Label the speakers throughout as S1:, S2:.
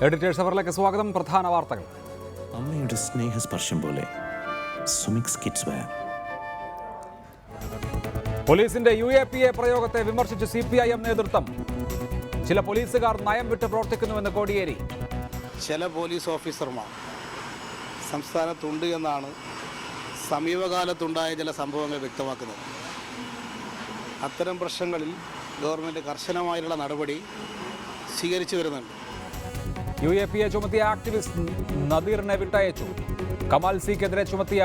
S1: Editors അവറിലേക്ക് സ്വാഗതം. പ്രധാന വാർത്തകൾ.
S2: അമ്മയുടെ സ്നേഹസ്പർശം പോലെ സുമിക്സ് കിഡ്സ് വെയർ.
S1: പോലീസിന്റെ UAPA പ്രയോഗത്തെ വിമർശിച്ച് CPIM നേതൃത്വം. ചില പോലീസുകാർ നയം വിട്ട് പ്രവർത്തിക്കുന്നുവെന്ന് കോടിയേരി.
S3: ചില പോലീസ് ഓഫീസർമാർ സംസ്ഥാനത്തുണ്ട് എന്നാണ് സമീപകാലത്തുണ്ടായ ചില സംഭവങ്ങൾ വ്യക്തമാക്കുന്നത്. അത്തരം പ്രശ്നങ്ങളിൽ ഗവൺമെൻറ് കർശനമായുള്ള നടപടി സ്വീകരിച്ചു വരുന്നുണ്ട്.
S1: UAPA ചുമത്തിയ ആക്ടിവിസ്റ്റ് നദീറിനെ വിട്ടയച്ചു. കമാൽ സിക്കെതിരെ ചുമത്തിയ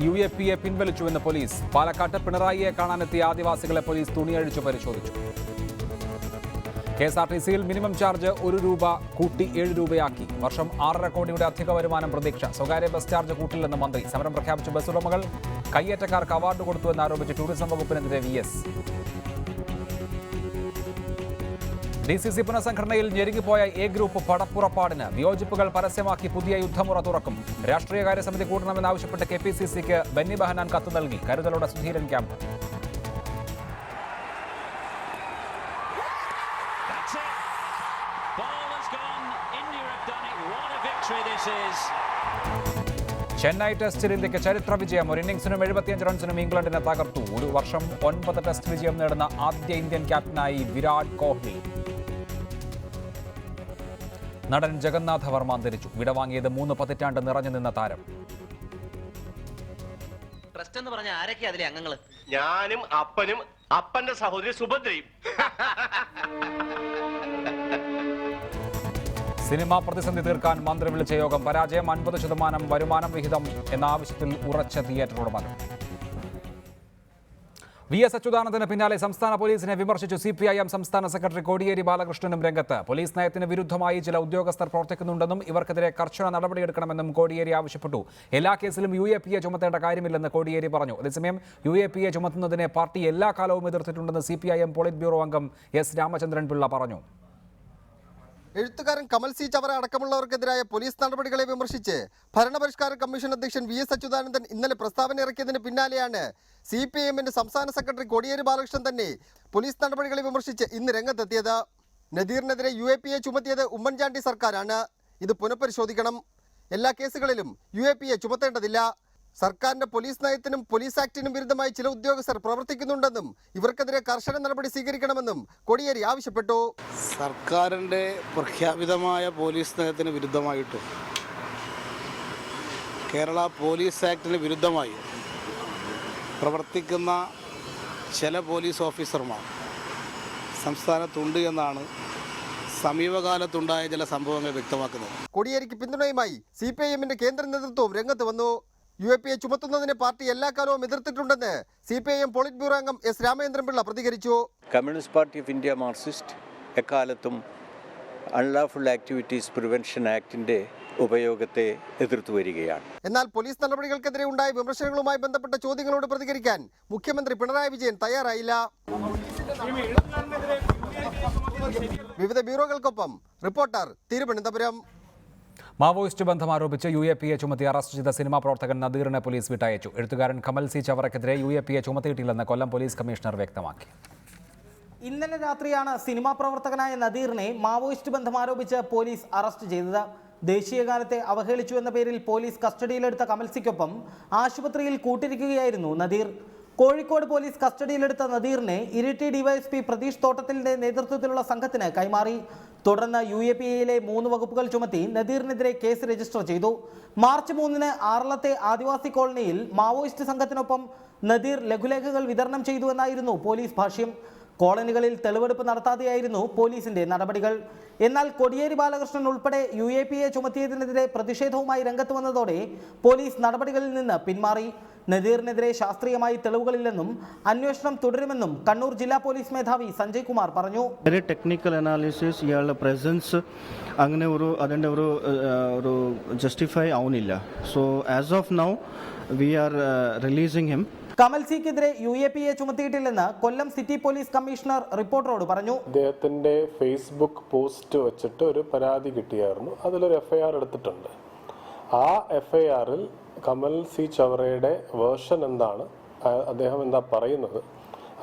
S1: UAPA പിൻവലിച്ചുവെന്ന് പോലീസ്. പാലക്കാട്ട് പിണറായിയെ കാണാനെത്തിയ ആദിവാസികളെ പോലീസ് തുണിയഴിച്ചു പരിശോധിച്ചു. KSRTCയിൽ മിനിമം ചാർജ് 1 രൂപ കൂട്ടി 7 രൂപയാക്കി. വർഷം 6.5 കോടിയുടെ അധിക വരുമാനം പ്രതീക്ഷ. സ്വകാര്യ ബസ് ചാർജ് കൂട്ടില്ലെന്ന് മന്ത്രി. സമരം പ്രഖ്യാപിച്ച ബസ് ഉടമകൾ. കയ്യേറ്റക്കാർക്ക് അവാർഡ് കൊടുത്തുവെന്നാരോപിച്ച് ടൂറിസം വകുപ്പിനെതിരെ VS. DCC പുനഃസംഘടനയിൽ ഞെരുങ്ങിപ്പോയ A ഗ്രൂപ്പ് പടപ്പുറപ്പാടിന്. വിയോജിപ്പുകൾ പരസ്യമാക്കി പുതിയ യുദ്ധമുറ തുറക്കും. രാഷ്ട്രീയകാര്യ സമിതി കൂട്ടണമെന്നാവശ്യപ്പെട്ട് KPCCക്ക് ബെന്നി ബെഹനാൻ കത്ത് നൽകി. കരുതലോടെ സുധീരൻ ക്യാമ്പ്. ചെന്നൈ ടെസ്റ്റിൽ ഇന്ത്യക്ക് ചരിത്ര വിജയം. ഒരു ഇന്നിംഗ്സിനും 75 റൺസിനും ഇംഗ്ലണ്ടിനെ തകർത്തു. ഒരു വർഷം 9 ടെസ്റ്റ് വിജയം നേടുന്ന ആദ്യ ഇന്ത്യൻ ക്യാപ്റ്റനായി വിരാട് കോഹ്ലി. നടൻ ജഗന്നാഥ വർമ്മ അന്തരിച്ചു. വിടവാങ്ങിയത് 3 പതിറ്റാണ്ട് നിറഞ്ഞു നിന്ന താരം.
S4: ട്രസ്റ്റ് എന്ന് പറഞ്ഞ ആരൊക്കെ അതിലെ അംഗങ്ങള്?
S5: ഞാനും അപ്പനും അപ്പന്റെ സഹോദരി സുഭദ്രയും.
S1: സിനിമാ പ്രതിസന്ധി തീർക്കാൻ മന്ത്രി വിളിച്ച യോഗം പരാജയം. 50% വരുമാനം വിഹിതം എന്ന ആവശ്യത്തിൽ ഉറച്ച തിയേറ്റർ ഉടമകൾ. VS അച്യുതാനന്ദന് പിന്നാലെ സംസ്ഥാന പോലീസിനെ വിമർശിച്ചു CPIM സംസ്ഥാന സെക്രട്ടറി കോടിയേരി ബാലകൃഷ്ണനും രംഗത്ത്. പോലീസ് നയത്തിന് വിരുദ്ധമായി ചില ഉദ്യോഗസ്ഥർ പ്രവർത്തിക്കുന്നുണ്ടെന്നും ഇവർക്കെതിരെ കർശന നടപടിയെടുക്കണമെന്നും കോടിയേരി ആവശ്യപ്പെട്ടു. എല്ലാ കേസിലും UAPA ചുമത്തേണ്ട കാര്യമില്ലെന്ന് കോടിയേരി പറഞ്ഞു. അതേസമയം UAPA ചുമത്തുന്നതിനെ പാർട്ടി എല്ലാ കാലവും എതിർത്തിട്ടുണ്ടെന്ന് CPIM പോളിറ്റ് ബ്യൂറോ അംഗം S രാമചന്ദ്രൻ പിള്ള പറഞ്ഞു.
S6: എഴുത്തുകാരൻ കമൽ സി ചവറ അടക്കമുള്ളവർക്കെതിരായ പോലീസ് നടപടികളെ വിമർശിച്ച് ഭരണപരിഷ്കാര കമ്മീഷൻ അധ്യക്ഷൻ VS അച്യുതാനന്ദൻ ഇന്നലെ പ്രസ്താവന ഇറക്കിയതിന് പിന്നാലെയാണ് CPIMന്റെ സംസ്ഥാന സെക്രട്ടറി കോടിയേരി ബാലകൃഷ്ണൻ തന്നെ പോലീസ് നടപടികളെ വിമർശിച്ച് ഇന്ന് രംഗത്തെത്തിയത്. നദീറിനെതിരെ UAPA ചുമത്തിയത് ഉമ്മൻചാണ്ടി സർക്കാരാണ്. ഇത് പുനഃപരിശോധിക്കണം. എല്ലാ കേസുകളിലും UAPA ചുമത്തേണ്ടതില്ല. സർക്കാരിന്റെ പോലീസ് നയത്തിനും പോലീസ് ആക്ടിനും വിരുദ്ധമായി ചില ഉദ്യോഗസ്ഥർ പ്രവർത്തിക്കുന്നുണ്ടെന്നും ഇവർക്കെതിരെ കർശന നടപടി സ്വീകരിക്കണമെന്നും കോടിയേരി ആവശ്യപ്പെട്ടു.
S3: സർക്കാരിൻ്റെ പ്രഖ്യാപിതമായ പോലീസ് നയത്തിന് വിരുദ്ധമായിട്ടും കേരള പോലീസ് ആക്ടിന് വിരുദ്ധമായി പ്രവർത്തിക്കുന്ന ചില പോലീസ് ഓഫീസർമാർ സംസ്ഥാനത്തുണ്ട് എന്നാണ് സമീപകാലത്തുണ്ടായ ചില സംഭവങ്ങൾ വ്യക്തമാക്കുന്നത്.
S6: കോടിയേരിക്ക് പിന്തുണയുമായി CPIMന്റെ കേന്ദ്ര നേതൃത്വവും രംഗത്ത് വന്നു. UAPA ചുമത്തുന്നതിനെ പാർട്ടി എല്ലാ കാലവും എതിർത്തിട്ടുണ്ടെന്ന് CPIM പോളിറ്റ് ബ്യൂറോ അംഗം S രാമചന്ദ്രൻ പിള്ള പ്രതികരിച്ചു.
S7: Communist party of India Marxist എക്കാലത്തും അൺലാഫുൾ ആക്ടിവിറ്റീസ് പ്രിവെൻഷൻ ആക്ടിൻ്റെ ഉപയോഗത്തെ എതിർത്തു വരികയാണ്.
S6: എന്നാൽ പോലീസ് നടപടികൾക്കെതിരെ ഉണ്ടായ വിമർശനങ്ങളുമായി ബന്ധപ്പെട്ട ചോദ്യങ്ങളോട് പ്രതികരിക്കാൻ മുഖ്യമന്ത്രി പിണറായി വിജയൻ തയ്യാറായില്ല. വിവിധ ബ്യൂറോകൾക്കൊപ്പം റിപ്പോർട്ടർ തിരുവനന്തപുരം.
S1: മാവോയിസ്റ്റ് ബന്ധം ആരോപിച്ച് UAPA ചുമത്തി അറസ്റ്റ് ചെയ്ത സിനിമാ പ്രവർത്തകൻ നദീറിനെ പോലീസ് വിട്ടയച്ചു. എഴുത്തുകാരൻ കമൽ സി ചവറയ്ക്കെതിരെ UAPA ചുമത്തിയിട്ടില്ലെന്ന് കൊല്ലം പോലീസ് കമ്മീഷണർ വ്യക്തമാക്കി.
S8: ഇന്നലെ രാത്രിയാണ് സിനിമാ പ്രവർത്തകനായ നദീറിനെ മാവോയിസ്റ്റ് ബന്ധം ആരോപിച്ച് പോലീസ് അറസ്റ്റ് ചെയ്തത്. ദേശീയഗാനത്തെ അവഹേളിച്ചു എന്ന പേരിൽ പോലീസ് കസ്റ്റഡിയിലെടുത്ത കമൽസിക്കൊപ്പം ആശുപത്രിയിൽ കൂട്ടിരിക്കുകയായിരുന്നു നദീർ. കോഴിക്കോട് പോലീസ് കസ്റ്റഡിയിലെടുത്ത നദീറിനെ ഇരിട്ടി DYSP പ്രതീഷ് തോട്ടത്തിലിന്റെ നേതൃത്വത്തിലുള്ള സംഘത്തിന് കൈമാറി. തുടർന്ന് UAPAയിലെ 3 വകുപ്പുകൾ ചുമത്തി നദീറിനെതിരെ കേസ് രജിസ്റ്റർ ചെയ്തു. മാർച്ച് 3-ന് ആറളത്തെ ആദിവാസി കോളനിയിൽ മാവോയിസ്റ്റ് സംഘത്തിനൊപ്പം നദീർ ലഘുലേഖകൾ വിതരണം ചെയ്തു എന്നായിരുന്നു പോലീസ് ഭാഷ്യം. കോളനികളിൽ തെളിവെടുപ്പ് നടത്താതെയായിരുന്നു പോലീസിന്റെ നടപടികൾ. എന്നാൽ കോടിയേരി ബാലകൃഷ്ണൻ ഉൾപ്പെടെ UAPA ചുമത്തിയതിനെതിരെ പ്രതിഷേധവുമായി രംഗത്ത് വന്നതോടെ പോലീസ് നടപടികളിൽ നിന്ന് പിന്മാറി. നദീറിനെതിരെ ശാസ്ത്രീയമായി തെളിവുകളില്ലെന്നും അന്വേഷണം തുടരുമെന്നും കണ്ണൂർ ജില്ലാ പോലീസ് മേധാവി സഞ്ജയ് കുമാർ പറഞ്ഞു.
S9: ടെക്നിക്കൽ അനാലിസിസ് ഇയാളുടെ പ്രസൻസ് അങ്ങനെ അതിൻ്റെ ഒരു ജസ്റ്റിഫൈ ആവുന്നില്ല. So as of now we are releasing him.
S8: Kamal സിക്കെതിരെ UAPA ചുമത്തിയിട്ടില്ലെന്ന് കൊല്ലം സിറ്റി പോലീസ് കമ്മീഷണർ റിപ്പോർട്ടറോട് പറഞ്ഞു.
S10: അദ്ദേഹത്തിന്റെ ഫേസ്ബുക്ക് പോസ്റ്റ് വെച്ചിട്ട് ഒരു പരാതി കിട്ടിയായിരുന്നു. അതിലൊരു FIR എടുത്തിട്ടുണ്ട്. ആ FIRൽ കമൽ സി ചവറയുടെ വേർഷൻ എന്താണ്, അദ്ദേഹം എന്താ പറയുന്നത്,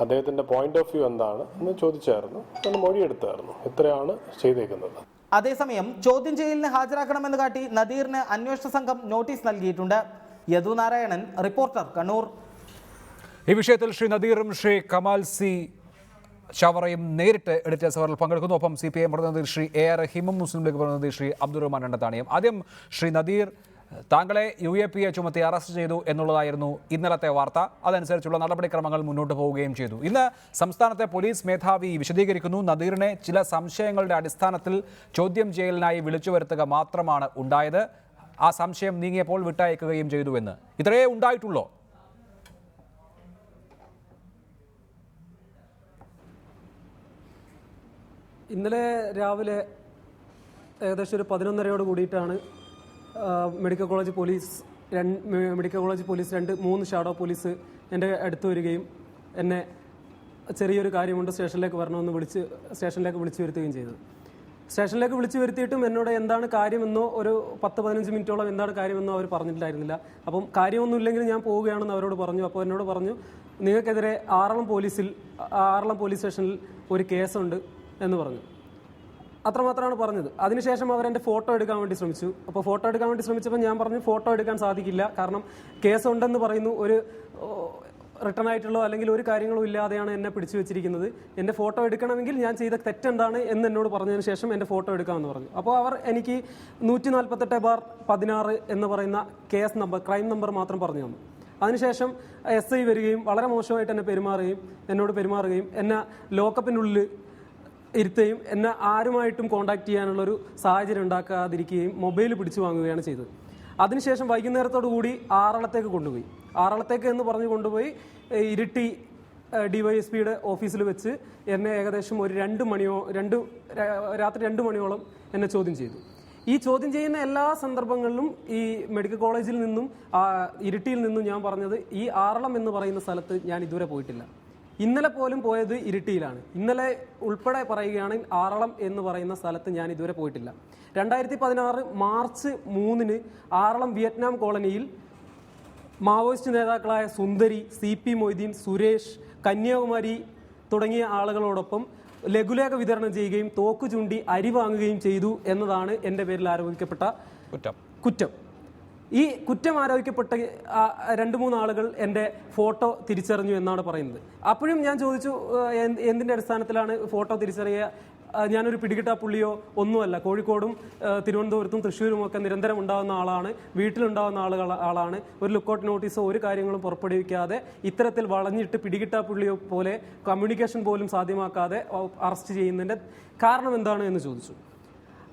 S10: അദ്ദേഹത്തിൻ്റെ പോയിന്റ് ഓഫ് വ്യൂ എന്താണ് എന്ന് ചോദിച്ചായിരുന്നു. മൊഴിയെടുത്തായിരുന്നു. ഇത്രയാണ് ചെയ്തേക്കുന്നത്.
S8: അതേസമയം ചോദ്യം ചെയ്യലിന് ഹാജരാക്കണമെന്ന് കാട്ടി നദീറിന് അന്വേഷണ സംഘം നോട്ടീസ് നൽകിയിട്ടുണ്ട്. യദു നാരായണൻ, റിപ്പോർട്ടർ, കണ്ണൂർ.
S1: ഈ വിഷയത്തിൽ ശ്രീ നദീറും ശ്രീ കമാൽ സി ചവറയും നേരിട്ട് എഡിറ്റേഴ്സ് അവറിൽ പങ്കെടുക്കുന്നു. ഒപ്പം CPIM പ്രതിനിധി ശ്രീ AR റഹീമും മുസ്ലിം ലീഗ് പ്രതിനിധി ശ്രീ അബ്ദുറഹ്മാൻ രണ്ടത്താണിയും. ആദ്യം ശ്രീ നദീർ, താങ്കളെ UAPA ചുമത്തി അറസ്റ്റ് ചെയ്തു എന്നുള്ളതായിരുന്നു ഇന്നലത്തെ വാർത്ത. അതനുസരിച്ചുള്ള നടപടിക്രമങ്ങൾ മുന്നോട്ട് പോവുകയും ചെയ്തു. ഇന്ന് സംസ്ഥാനത്തെ പോലീസ് മേധാവി വിശദീകരിക്കുന്നു, നദീറിനെ ചില സംശയങ്ങളുടെ അടിസ്ഥാനത്തിൽ ചോദ്യം ചെയ്യലിനായി വിളിച്ചു വരുത്തുക മാത്രമാണ് ഉണ്ടായത്. ആ സംശയം നീങ്ങിയപ്പോൾ വിട്ടയക്കുകയും ചെയ്തുവെന്ന്. ഇത്രയേ ഉണ്ടായിട്ടുള്ളൂ.
S11: ഇന്നലെ രാവിലെ ഏകദേശം ഒരു 11:30 കൂടിയിട്ടാണ് medical college police 3 shadow police എൻ്റെ അടുത്ത് വരികയും എന്നെ ചെറിയൊരു കാര്യമുണ്ട് സ്റ്റേഷനിലേക്ക് വരണമെന്ന് സ്റ്റേഷനിലേക്ക് വിളിച്ചു വരുത്തുകയും ചെയ്തത്. സ്റ്റേഷനിലേക്ക് വിളിച്ചു വരുത്തിയിട്ടും എന്നോട് എന്താണ് കാര്യമെന്നോ ഒരു 10-15 മിനിറ്റോളം എന്താണ് കാര്യമെന്നോ അവർ പറഞ്ഞിട്ടുണ്ടായിരുന്നില്ല. അപ്പം കാര്യമൊന്നുമില്ലെങ്കിൽ ഞാൻ പോവുകയാണെന്ന് അവരോട് പറഞ്ഞു. അപ്പോൾ എന്നോട് പറഞ്ഞു, നിങ്ങൾക്കെതിരെ ആറളം പോലീസ് സ്റ്റേഷനിൽ ഒരു കേസുണ്ട് എന്ന് പറഞ്ഞു. അത്രമാത്രമാണ് പറഞ്ഞത്. അതിനുശേഷം അവരെൻ്റെ ഫോട്ടോ എടുക്കാൻ വേണ്ടി ശ്രമിച്ചു. അപ്പോൾ ഫോട്ടോ എടുക്കാൻ വേണ്ടി ശ്രമിച്ചപ്പോൾ ഞാൻ പറഞ്ഞു, ഫോട്ടോ എടുക്കാൻ സാധിക്കില്ല, കാരണം കേസുണ്ടെന്ന് പറയുന്നു. ഒരു റിട്ടേൺ ആയിട്ടുള്ളോ അല്ലെങ്കിൽ ഒരു കാര്യങ്ങളും ഇല്ലാതെയാണ് എന്നെ പിടിച്ചു വെച്ചിരിക്കുന്നത്. എൻ്റെ ഫോട്ടോ എടുക്കണമെങ്കിൽ ഞാൻ ചെയ്ത തെറ്റെന്താണ് എന്ന് എന്നോട് പറഞ്ഞതിന് ശേഷം എൻ്റെ ഫോട്ടോ എടുക്കാമെന്ന് പറഞ്ഞു. അപ്പോൾ അവർ എനിക്ക് 148/16 എന്ന് പറയുന്ന കേസ് നമ്പർ, ക്രൈം നമ്പർ മാത്രം പറഞ്ഞു തന്നു. അതിനുശേഷം SI വരികയും വളരെ മോശമായിട്ട് എന്നോട് പെരുമാറുകയും എന്നെ ലോക്കപ്പിനുള്ളിൽ ഇരുത്തുകയും എന്നെ ആരുമായിട്ടും കോൺടാക്ട് ചെയ്യാനുള്ളൊരു സാഹചര്യം ഉണ്ടാക്കാതിരിക്കുകയും മൊബൈൽ പിടിച്ചു വാങ്ങുകയാണ് ചെയ്തത്. അതിനുശേഷം വൈകുന്നേരത്തോടു കൂടി ആറളത്തേക്ക് കൊണ്ടുപോയി. ആറളത്തേക്ക് എന്ന് പറഞ്ഞു കൊണ്ടുപോയി ഇരിട്ടി DYSPയുടെ ഓഫീസിൽ വെച്ച് എന്നെ ഏകദേശം ഒരു രാത്രി 2 മണിയോളം എന്നെ ചോദ്യം ചെയ്തു. ഈ ചോദ്യം ചെയ്യുന്ന എല്ലാ സന്ദർഭങ്ങളിലും ഈ മെഡിക്കൽ കോളേജിൽ നിന്നും ഇരിട്ടിയിൽ നിന്നും ഞാൻ പറഞ്ഞത്, ഈ ആറളം എന്ന് പറയുന്ന സ്ഥലത്ത് ഞാൻ ഇതുവരെ പോയിട്ടില്ല. ഇന്നലെ പോലും പോയത് ഇരിട്ടിയിലാണ്. ഇന്നലെ ഉൾപ്പെടെ പറയുകയാണെങ്കിൽ ആറളം എന്ന് പറയുന്ന സ്ഥലത്ത് ഞാൻ ഇതുവരെ പോയിട്ടില്ല. 2016 മാർച്ച് 3 ആറളം വിയറ്റ്നാം കോളനിയിൽ മാവോയിസ്റ്റ് നേതാക്കളായ സുന്ദരി, CP മൊയ്തീൻ, സുരേഷ്, കന്യാകുമാരി തുടങ്ങിയ ആളുകളോടൊപ്പം ലഘുലേഖ വിതരണം ചെയ്യുകയും തോക്ക് ചൂണ്ടി അരി വാങ്ങുകയും ചെയ്തു എന്നതാണ് എൻ്റെ പേരിൽ ആരോപിക്കപ്പെട്ട കുറ്റം. ഈ കുറ്റം ആരോപിക്കപ്പെട്ട 2-3 ആളുകൾ എൻ്റെ ഫോട്ടോ തിരിച്ചറിഞ്ഞു എന്നാണ് പറയുന്നത്. അപ്പോഴും ഞാൻ ചോദിച്ചു, എന്തിൻ്റെ അടിസ്ഥാനത്തിലാണ് ഫോട്ടോ തിരിച്ചറിയുക? ഞാനൊരു പിടികിട്ടാപ്പുള്ളിയോ ഒന്നുമല്ല. കോഴിക്കോടും തിരുവനന്തപുരത്തും തൃശ്ശൂരും ഒക്കെ നിരന്തരം ഉണ്ടാകുന്ന ആളാണ്, വീട്ടിലുണ്ടാകുന്ന ആളാണ്. ഒരു ലുക്കൗട്ട് നോട്ടീസോ ഒരു കാര്യങ്ങളും പുറപ്പെടുവിക്കാതെ ഇത്തരത്തിൽ വളഞ്ഞിട്ട് പിടികിട്ടാപ്പുള്ളിയോ പോലെ കമ്മ്യൂണിക്കേഷൻ പോലും സാധ്യമാക്കാതെ അറസ്റ്റ് ചെയ്യുന്നതിൻ്റെ കാരണം എന്താണ് എന്ന് ചോദിച്ചു.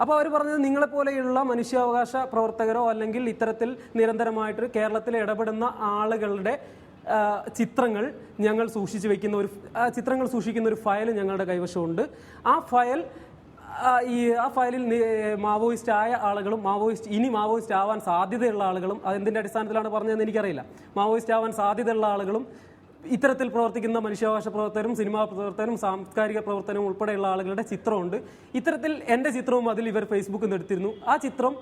S11: അപ്പോൾ അവർ പറഞ്ഞത്, നിങ്ങളെപ്പോലെയുള്ള മനുഷ്യാവകാശ പ്രവർത്തകരോ അല്ലെങ്കിൽ ഇത്തരത്തിൽ നിരന്തരമായിട്ട് കേരളത്തിൽ ഇടപെടുന്ന ആളുകളുടെ ചിത്രങ്ങൾ ഞങ്ങൾ സൂക്ഷിക്കുന്ന ഒരു ഫയൽ ഞങ്ങളുടെ കൈവശമുണ്ട്. ആ ഫയലിൽ മാവോയിസ്റ്റ് ആയ ആളുകളും ഇനി മാവോയിസ്റ്റ് ആവാൻ സാധ്യതയുള്ള ആളുകളും, അതെന്തിൻ്റെ അടിസ്ഥാനത്തിലാണ് പറഞ്ഞതെന്ന് എനിക്കറിയില്ല, മാവോയിസ്റ്റ് ആവാൻ സാധ്യതയുള്ള ആളുകളും ഇത്തരത്തിൽ പ്രവർത്തിക്കുന്ന മനുഷ്യാവകാശ പ്രവർത്തകരും സിനിമാ പ്രവർത്തകരും സാംസ്കാരിക പ്രവർത്തനവും ഉൾപ്പെടെയുള്ള ആളുകളുടെ ചിത്രമുണ്ട്. ഇത്തരത്തിൽ എൻ്റെ ചിത്രവും അതിൽ ഇവർ ഫേസ്ബുക്കിൽ നിന്ന് എടുത്തിരുന്നു. ആ ചിത്രം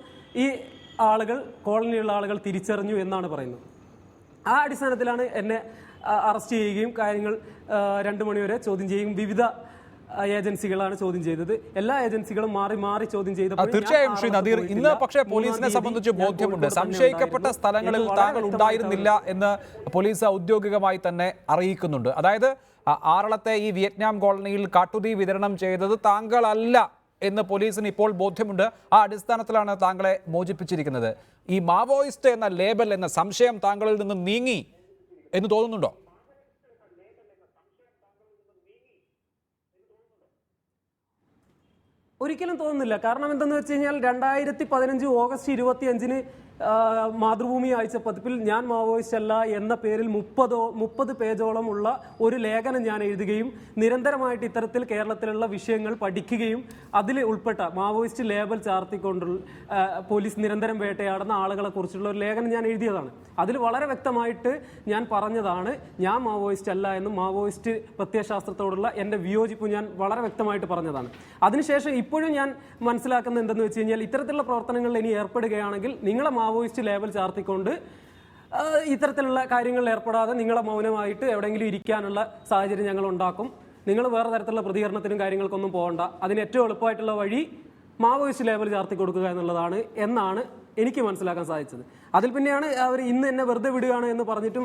S11: ഈ കോളനിയിലുള്ള ആളുകൾ തിരിച്ചറിഞ്ഞു എന്നാണ് പറയുന്നത്. ആ അടിസ്ഥാനത്തിലാണ് എന്നെ അറസ്റ്റ് ചെയ്യുകയും കാര്യങ്ങൾ 2 മണിവരെ ചോദ്യം ചെയ്യുകയും വിവിധ ഏജൻസികളാണ് ചോദ്യം ചെയ്തത്. എല്ലാ ഏജൻസികളും മാറി ചോദ്യം ചെയ്തപ്പോൾ
S1: തീർച്ചയായും ശ്രീ നദീർ, ഇന്ന് പക്ഷേ പോലീസിനെ സംബന്ധിച്ച് ബോധ്യമുണ്ട്. സംശയിക്കപ്പെട്ട സ്ഥലങ്ങളിൽ താങ്കൾ ഉണ്ടായിരുന്നില്ല എന്ന് പോലീസ് ഔദ്യോഗികമായി തന്നെ അറിയിക്കുന്നുണ്ട്. അതായത് ആറളത്തെ ഈ വിയറ്റ്നാം കോളനിയിൽ കാട്ടുതീ വിതരണം ചെയ്തത് താങ്കളല്ല എന്ന് പോലീസിന് ഇപ്പോൾ ബോധ്യമുണ്ട്. ആ അടിസ്ഥാനത്തിലാണ് താങ്കളെ മോചിപ്പിച്ചിരിക്കുന്നത്. ഈ മാവോയിസ്റ്റ് എന്ന ലേബൽ എന്ന സംശയം താങ്കളിൽ നിന്ന് നീങ്ങി എന്ന് തോന്നുന്നുണ്ടോ?
S11: ഒരിക്കലും തോന്നുന്നില്ല. കാരണം എന്തെന്ന് വെച്ച് കഴിഞ്ഞാൽ 2015 ഓഗസ്റ്റ് 25 മാതൃഭൂമി ആഴ്ച പതിപ്പിൽ ഞാൻ മാവോയിസ്റ്റ് അല്ല എന്ന പേരിൽ 30 പേജോളം ഉള്ള ഒരു ലേഖനം ഞാൻ എഴുതുകയും നിരന്തരമായിട്ട് ഇത്തരത്തിൽ കേരളത്തിലുള്ള വിഷയങ്ങൾ പഠിക്കുകയും അതിൽ ഉൾപ്പെട്ട മാവോയിസ്റ്റ് ലേബൽ ചാർത്തിക്കൊണ്ടുള്ള പോലീസ് നിരന്തരം വേട്ടയാടുന്ന ആളുകളെ കുറിച്ചുള്ള ഒരു ലേഖനം ഞാൻ എഴുതിയതാണ്. അതിൽ വളരെ വ്യക്തമായിട്ട് ഞാൻ പറഞ്ഞതാണ്, ഞാൻ മാവോയിസ്റ്റ് അല്ല എന്നും മാവോയിസ്റ്റ് പ്രത്യയശാസ്ത്രത്തോടുള്ള എൻ്റെ വിയോജിപ്പ് ഞാൻ വളരെ വ്യക്തമായിട്ട് പറഞ്ഞതാണ്. അതിനുശേഷം ഇപ്പോഴും ഞാൻ മനസ്സിലാക്കുന്നത് എന്തെന്ന് വെച്ച് കഴിഞ്ഞാൽ, ഇത്തരത്തിലുള്ള പ്രവർത്തനങ്ങളിൽ ഇനി ഏർപ്പെടുകയാണെങ്കിൽ നിങ്ങളെ മാവോയിസ്റ്റ് ലേബൽ ചാർത്തിക്കൊണ്ട് ഇത്തരത്തിലുള്ള കാര്യങ്ങളിൽ ഏർപ്പെടാതെ നിങ്ങളെ മൗനമായിട്ട് എവിടെയെങ്കിലും ഇരിക്കാനുള്ള സാഹചര്യം ഞങ്ങൾ ഉണ്ടാക്കും. നിങ്ങൾ വേറെ തരത്തിലുള്ള പ്രതികരണത്തിനും കാര്യങ്ങൾക്കൊന്നും പോകണ്ട. അതിന് ഏറ്റവും എളുപ്പമായിട്ടുള്ള വഴി മാവോയിസ്റ്റ് ലേബൽ ചാർത്തി കൊടുക്കുക എന്നുള്ളതാണ് എന്നാണ് എനിക്ക് മനസ്സിലാക്കാൻ സാധിച്ചത്. അതിൽ പിന്നെയാണ് അവർ ഇന്ന് എന്നെ വെറുതെ വിടുകയാണ് എന്ന് പറഞ്ഞിട്ടും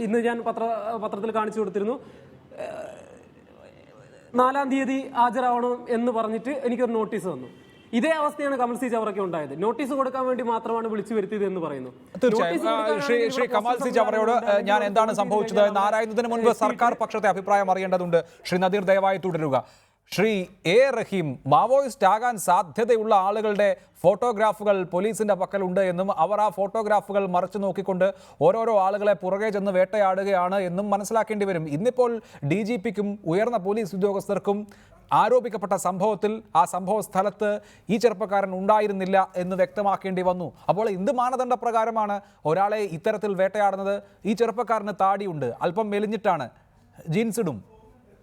S11: ഇന്ന് ഞാൻ പത്രത്തിൽ കാണിച്ചു കൊടുത്തിരുന്നു, 4-ാം തീയതി ഹാജരാവണം എന്ന് പറഞ്ഞിട്ട് എനിക്കൊരു നോട്ടീസ് വന്നു. ഇതേ അവസ്ഥയാണ് കമൽ സി ചവറയ്ക്ക് ഉണ്ടായത്. നോട്ടീസ് കൊടുക്കാൻ വേണ്ടി മാത്രമാണ് വിളിച്ചു വരുത്തിയത് എന്ന് പറയുന്നു.
S1: തീർച്ചയായും ശ്രീ കമാൽ സി ചവറയോട് ഞാൻ എന്താണ് സംഭവിച്ചത് എന്ന് ആരായുന്നതിന് മുൻപ് സർക്കാർ പക്ഷത്തെ അഭിപ്രായം അറിയേണ്ടതുണ്ട്. ശ്രീ നദീർ ദയവായി തുടരുക. ശ്രീ എ റഹീം, മാവോയിസ്റ്റ് ആകാൻ സാധ്യതയുള്ള ആളുകളുടെ ഫോട്ടോഗ്രാഫുകൾ പോലീസിന്റെ പക്കലുണ്ട് എന്നും അവർ ആ ഫോട്ടോഗ്രാഫുകൾ മറച്ചു നോക്കിക്കൊണ്ട് ഓരോരോ ആളുകളെ പുറകെ ചെന്ന് വേട്ടയാടുകയാണ് എന്നും മനസ്സിലാക്കേണ്ടി വരും. ഇന്നിപ്പോൾ DGPക്കും ഉയർന്ന പോലീസ് ഉദ്യോഗസ്ഥർക്കും ആരോപിക്കപ്പെട്ട സംഭവത്തിൽ ആ സംഭവ സ്ഥലത്ത് ഈ ചെറുപ്പക്കാരൻ ഉണ്ടായിരുന്നില്ല എന്ന് വ്യക്തമാക്കേണ്ടി വന്നു. അപ്പോൾ എന്ത് മാനദണ്ഡ പ്രകാരമാണ് ഒരാളെ ഇത്തരത്തിൽ വേട്ടയാടുന്നത്? ഈ ചെറുപ്പക്കാരന് താടിയുണ്ട്, അല്പം മെലിഞ്ഞിട്ടാണ്, ജീൻസ് ഇടും.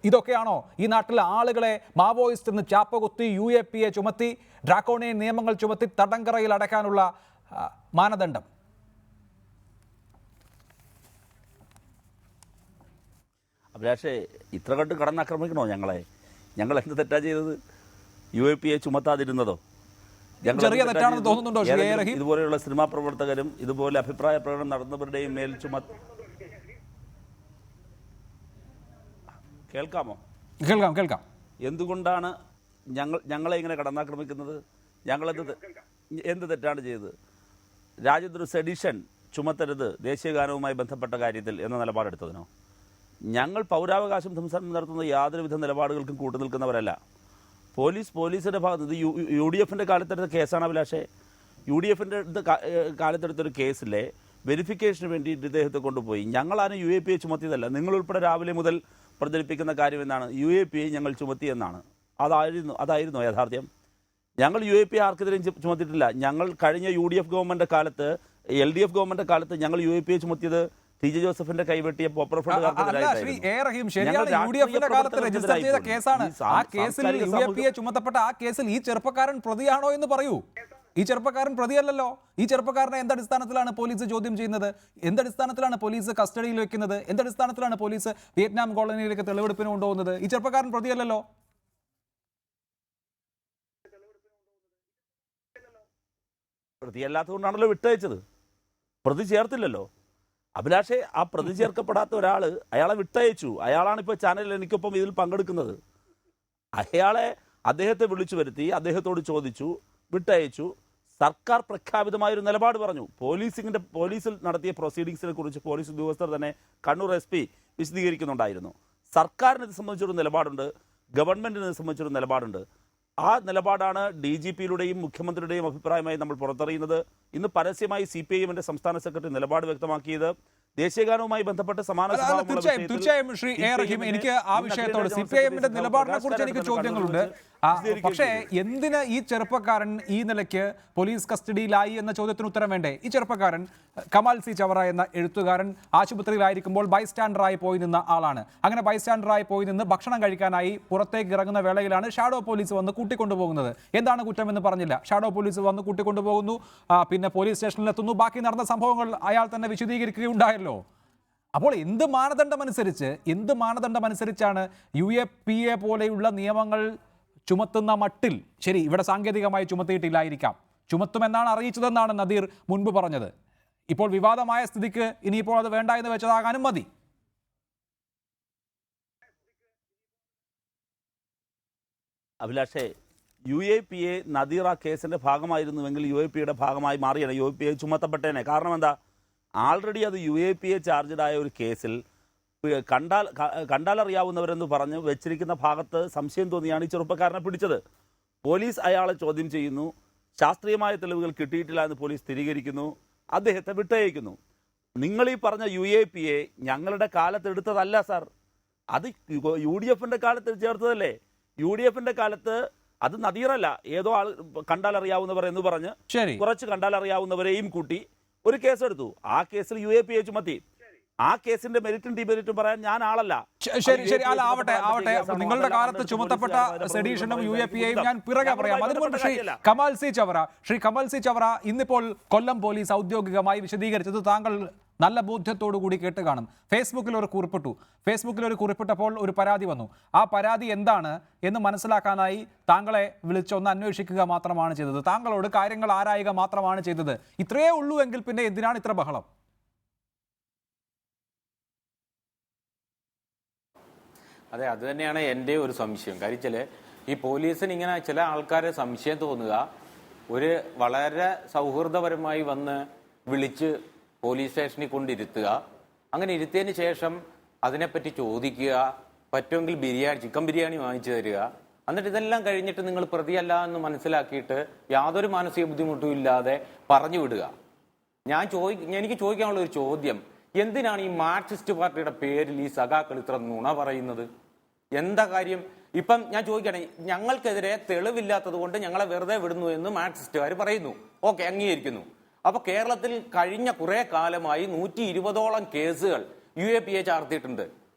S1: ഇതൊക്കെയാണോ ഈ നാട്ടിലെ ആളുകളെ മാവോയിസ്റ്റ് എന്ന് ചാപ്പകുത്തി UAPA ചുമത്തി ഡ്രാക്കോണിയൻ നിയമങ്ങൾ ചുമത്തി തടങ്കറയിൽ അടയ്ക്കാനുള്ള മാനദണ്ഡം?
S12: അഭിലാഷേ, ഇത്ര കണ്ട് കടന്നാക്രമിക്കണോ ഞങ്ങളെ? ഞങ്ങൾ എന്ത് തെറ്റാ ചെയ്തത്? UAPA ചുമത്താതിരുന്നതോ?
S1: ചെറിയ തെറ്റാണെന്ന് തോന്നുന്നുണ്ടോ?
S12: ഇതുപോലെയുള്ള സിനിമാ പ്രവർത്തകരും ഇതുപോലെ അഭിപ്രായ പ്രകടനം നടന്നവരുടെയും മേൽ കേൾക്കാം. എന്തുകൊണ്ടാണ് ഞങ്ങളെ ഇങ്ങനെ കടന്നാക്രമിക്കുന്നത്? ഞങ്ങൾ എന്ത് തെറ്റാണ് ചെയ്തത്? രാജ്യത്തൊരു സെഡിഷൻ ചുമത്തരുത് ദേശീയഗാനവുമായി ബന്ധപ്പെട്ട കാര്യത്തിൽ എന്ന നിലപാടെടുത്തതിനോ? ഞങ്ങൾ പൗരാവകാശം ധ്വംസനം നടത്തുന്ന യാതൊരുവിധ നിലപാടുകൾക്കും കൂട്ടുനിൽക്കുന്നവരല്ല. പോലീസിൻ്റെ ഭാഗത്ത് ഇത് UDFൻ്റെ കാലത്തെടുത്ത കേസാണ് അഭിലാഷേ. UDFൻ്റെ കാലത്തെടുത്തൊരു കേസിലെ വെരിഫിക്കേഷന് വേണ്ടിയിട്ട് ഇദ്ദേഹത്തെ കൊണ്ടുപോയി. ഞങ്ങളാരും UAPA ചുമത്തിയതല്ല. നിങ്ങളുൾപ്പെടെ രാവിലെ മുതൽ പ്രചരിപ്പിക്കുന്ന കാര്യം എന്നാണ് UAPA ഞങ്ങൾ ചുമത്തിയെന്നാണ്. അതായിരുന്നു യാഥാർത്ഥ്യം. ഞങ്ങൾ UAPA ആർക്കെതിരെയും ചുമത്തിയിട്ടില്ല. ഞങ്ങൾ കഴിഞ്ഞ UDF ഗവൺമെൻറ് കാലത്ത്, LDF ഗവൺമെൻറ് കാലത്ത് ഞങ്ങൾ UAPA ചുമത്തിയത് TJ ജോസഫിന്റെ കൈവെട്ടിയ പോപ്പുലർ
S1: ചുമത്തപ്പെട്ട ആ കേസിൽ ഈ ചെറുപ്പക്കാരൻ പ്രതിയാണോ എന്ന് പറയൂ. ഈ ചെറുപ്പക്കാരൻ പ്രതിയല്ലല്ലോ. ഈ ചെറുപ്പക്കാരനെ എന്തടിസ്ഥാനത്തിലാണ് പോലീസ് ചോദ്യം ചെയ്യുന്നത്? എന്തടിസ്ഥാനത്തിലാണ് പോലീസ് കസ്റ്റഡിയിൽ വെക്കുന്നത്? എന്തടിസ്ഥാനത്തിലാണ് പോലീസ് വിയറ്റ്നാം കോളനിയിലേക്ക് തെളിവെടുപ്പിന് കൊണ്ടുപോകുന്നത്? ഈ ചെറുപ്പക്കാരൻ പ്രതിയല്ലല്ലോ.
S12: പ്രതിയല്ലാത്തതുകൊണ്ടാണല്ലോ വിട്ടയച്ചത്. പ്രതി ചേർത്തില്ലല്ലോ അഭിലാഷെ. ആ പ്രതി ചേർക്കപ്പെടാത്ത ഒരാൾ, അയാളെ വിട്ടയച്ചു. അയാളാണ് ഇപ്പോൾ ചാനലിൽ എനിക്കൊപ്പം ഇതിൽ പങ്കെടുക്കുന്നത്. അദ്ദേഹത്തെ വിളിച്ചു വരുത്തി, അദ്ദേഹത്തോട് ചോദിച്ചു, വിട്ടയച്ചു. സർക്കാർ പ്രഖ്യാപിതമായൊരു നിലപാട് പറഞ്ഞു. പോലീസിൽ നടത്തിയ പ്രൊസീഡിങ്സിനെ കുറിച്ച് പോലീസ് ഉദ്യോഗസ്ഥർ തന്നെ കണ്ണൂർ SP വിശദീകരിക്കുന്നുണ്ടായിരുന്നു. സർക്കാരിന് ഇത് സംബന്ധിച്ചൊരു നിലപാടുണ്ട്, ഗവൺമെൻറ്റിന് ഇത് സംബന്ധിച്ചൊരു നിലപാടുണ്ട്. ആ നിലപാടാണ് DGPയുടെയും മുഖ്യമന്ത്രിയുടെയും അഭിപ്രായമായി നമ്മൾ പുറത്തറിയുന്നത്. ഇന്ന് പരസ്യമായി CPIMന്റെ സംസ്ഥാന സെക്രട്ടറി നിലപാട് വ്യക്തമാക്കിയത് ദേശീയഗാനവുമായി ബന്ധപ്പെട്ട് സമാന
S1: തീർച്ചയായും ശ്രീ എ റഹീം, എനിക്ക് ആ വിഷയത്തോട് CPIMന്റെ നിലപാടിനെ കുറിച്ച് എനിക്ക് ചോദ്യങ്ങളുണ്ട്. പക്ഷേ എന്തിന് ഈ ചെറുപ്പക്കാരൻ ഈ നിലയ്ക്ക് പോലീസ് കസ്റ്റഡിയിലായി എന്ന ചോദ്യത്തിന് ഉത്തരം വേണ്ടേ? ഈ ചെറുപ്പക്കാരൻ കമാൽ സി ചവറ എന്ന എഴുത്തുകാരൻ ആശുപത്രിയിലായിരിക്കുമ്പോൾ ബൈസ്റ്റാൻഡറായി പോയി നിന്ന ആളാണ്. അങ്ങനെ ബൈസ്റ്റാൻഡറായി പോയി നിന്ന് ഭക്ഷണം കഴിക്കാനായി പുറത്തേക്ക് ഇറങ്ങുന്ന വേളയിലാണ് ഷാഡോ പോലീസ് വന്ന് കൂട്ടിക്കൊണ്ടുപോകുന്നത്. എന്താണ് കുറ്റമെന്ന് പറഞ്ഞില്ല. ഷാഡോ പോലീസ് വന്ന് കൂട്ടിക്കൊണ്ടുപോകുന്നു. പിന്നെ പോലീസ് സ്റ്റേഷനിലെത്തുന്നു. ബാക്കി നടന്ന സംഭവങ്ങൾ അയാൾ തന്നെ വിശദീകരിക്കുകയുണ്ടായല്ലോ. അപ്പോൾ എന്ത് മാനദണ്ഡമനുസരിച്ചാണ് UAPA പോലെയുള്ള നിയമങ്ങൾ ചുമത്തുന്ന മട്ടിൽ? ശരി, ഇവിടെ സാങ്കേതികമായി ചുമത്തിയിട്ടില്ലായിരിക്കാം, ചുമത്തുമെന്നാണ് അറിയിച്ചതെന്നാണ് നദീർ മുൻപ് പറഞ്ഞത്. ഇപ്പോൾ വിവാദമായ സ്ഥിതിക്ക് ഇനിയിപ്പോൾ അത് വേണ്ട എന്ന് വെച്ചതാകാനും മതി.
S12: അഭിലാഷേ, UAPA നദീർ ആ കേസിന്റെ ഭാഗമായിരുന്നുവെങ്കിൽ UAPAയുടെ ഭാഗമായി മാറിയാണ്, UAPA ചുമത്തപ്പെട്ടേനെ. കാരണം എന്താ? ആൾറെഡി അത് UAPA ചാർജഡായ ഒരു കേസിൽ കണ്ടാലറിയാവുന്നവരെന്ന് പറഞ്ഞ് വെച്ചിരിക്കുന്ന ഭാഗത്ത് സംശയം തോന്നിയാണ് ഈ ചെറുപ്പക്കാരനെ പിടിച്ചത്. പോലീസ് അയാളെ ചോദ്യം ചെയ്യുന്നു. ശാസ്ത്രീയമായ തെളിവുകൾ കിട്ടിയിട്ടില്ല എന്ന് പോലീസ് സ്ഥിരീകരിക്കുന്നു. അദ്ദേഹത്തെ വിട്ടയക്കുന്നു. നിങ്ങൾ ഈ പറഞ്ഞ UAPA ഞങ്ങളുടെ കാലത്ത് എടുത്തതല്ല സാർ. അത് UDFന്റെ കാലത്ത് ചേർത്തതല്ലേ? UDFന്റെ കാലത്ത് അത് നദീറല്ല, ഏതോ ആൾ കണ്ടാലറിയാവുന്നവർ എന്ന് പറഞ്ഞ് കുറച്ച് കണ്ടാലറിയാവുന്നവരെയും കൂട്ടി ഒരു കേസെടുത്തു. ആ കേസിൽ UAPA ചുമത്തി. ആ കേസിന്റെ മെറിറ്റും ഡിമെറിറ്റും പറയാൻ ഞാൻ ആളല്ല.
S1: ശരി, ആവട്ടെ. നിങ്ങളുടെ കാലത്ത് ചുമത്തപ്പെട്ട സെഡീഷനും UAPAയും ഞാൻ പിറകെ പറയാം. അതിനു മുൻപ് ശ്രീ കമാൽ സി ചവറ, ഇന്നിപ്പോൾ കൊല്ലം പോലീസ് ഔദ്യോഗികമായി വിശദീകരിച്ചത് താങ്കൾ നല്ല ബോധ്യത്തോടു കൂടി കേട്ട് കാണും. ഫേസ്ബുക്കിൽ ഒരു കുറിപ്പിട്ടപ്പോൾ ഒരു പരാതി വന്നു. ആ പരാതി എന്താണ് എന്ന് മനസ്സിലാക്കാനായി താങ്കളെ വിളിച്ചൊന്ന് അന്വേഷിക്കുക മാത്രമാണ് ചെയ്തത്. താങ്കളോട് കാര്യങ്ങൾ ആരായുക മാത്രമാണ് ചെയ്തത്. ഇത്രയേ ഉള്ളൂ എങ്കിൽ പിന്നെ എന്തിനാണ് ഇത്ര ബഹളം?
S13: അതെ, അത് തന്നെയാണ് എൻ്റെ ഒരു സംശയം. കാര്യം ഈ പോലീസിന് ഇങ്ങനെ ചില ആൾക്കാരെ സംശയം തോന്നുക, ഒരു വളരെ സൗഹൃദപരമായി വന്ന് വിളിച്ച് പോലീസ് സ്റ്റേഷനിൽ കൊണ്ടിരുത്തുക, അങ്ങനെ ഇരുത്തിയതിന് ശേഷം അതിനെപ്പറ്റി ചോദിക്കുക, പറ്റുമെങ്കിൽ ചിക്കൻ ബിരിയാണി വാങ്ങിച്ചു തരിക, എന്നിട്ട് ഇതെല്ലാം കഴിഞ്ഞിട്ട് നിങ്ങൾ പ്രതിയല്ല എന്ന് മനസ്സിലാക്കിയിട്ട് യാതൊരു മാനസിക ബുദ്ധിമുട്ടും ഇല്ലാതെ പറഞ്ഞു വിടുക. എനിക്ക് ചോദിക്കാനുള്ള ഒരു ചോദ്യം, എന്തിനാണ് ഈ മാർക്സിസ്റ്റ് പാർട്ടിയുടെ പേരിൽ ഈ സഖാക്കൾ ഇത്ര നുണ പറയുന്നത്? എന്താ കാര്യം? ഇപ്പം ഞാൻ ചോദിക്കണേ, ഞങ്ങൾക്കെതിരെ തെളിവില്ലാത്തത് കൊണ്ട് ഞങ്ങളെ വെറുതെ വിടുന്നു എന്ന് മാർക്സിസ്റ്റുകാർ പറയുന്നു. ഓക്കെ, അംഗീകരിക്കുന്നു. അപ്പൊ കേരളത്തിൽ കഴിഞ്ഞ കുറെ കാലമായി 120ഓളം കേസുകൾ UAPA ചാർത്തിയിട്ടുണ്ട്.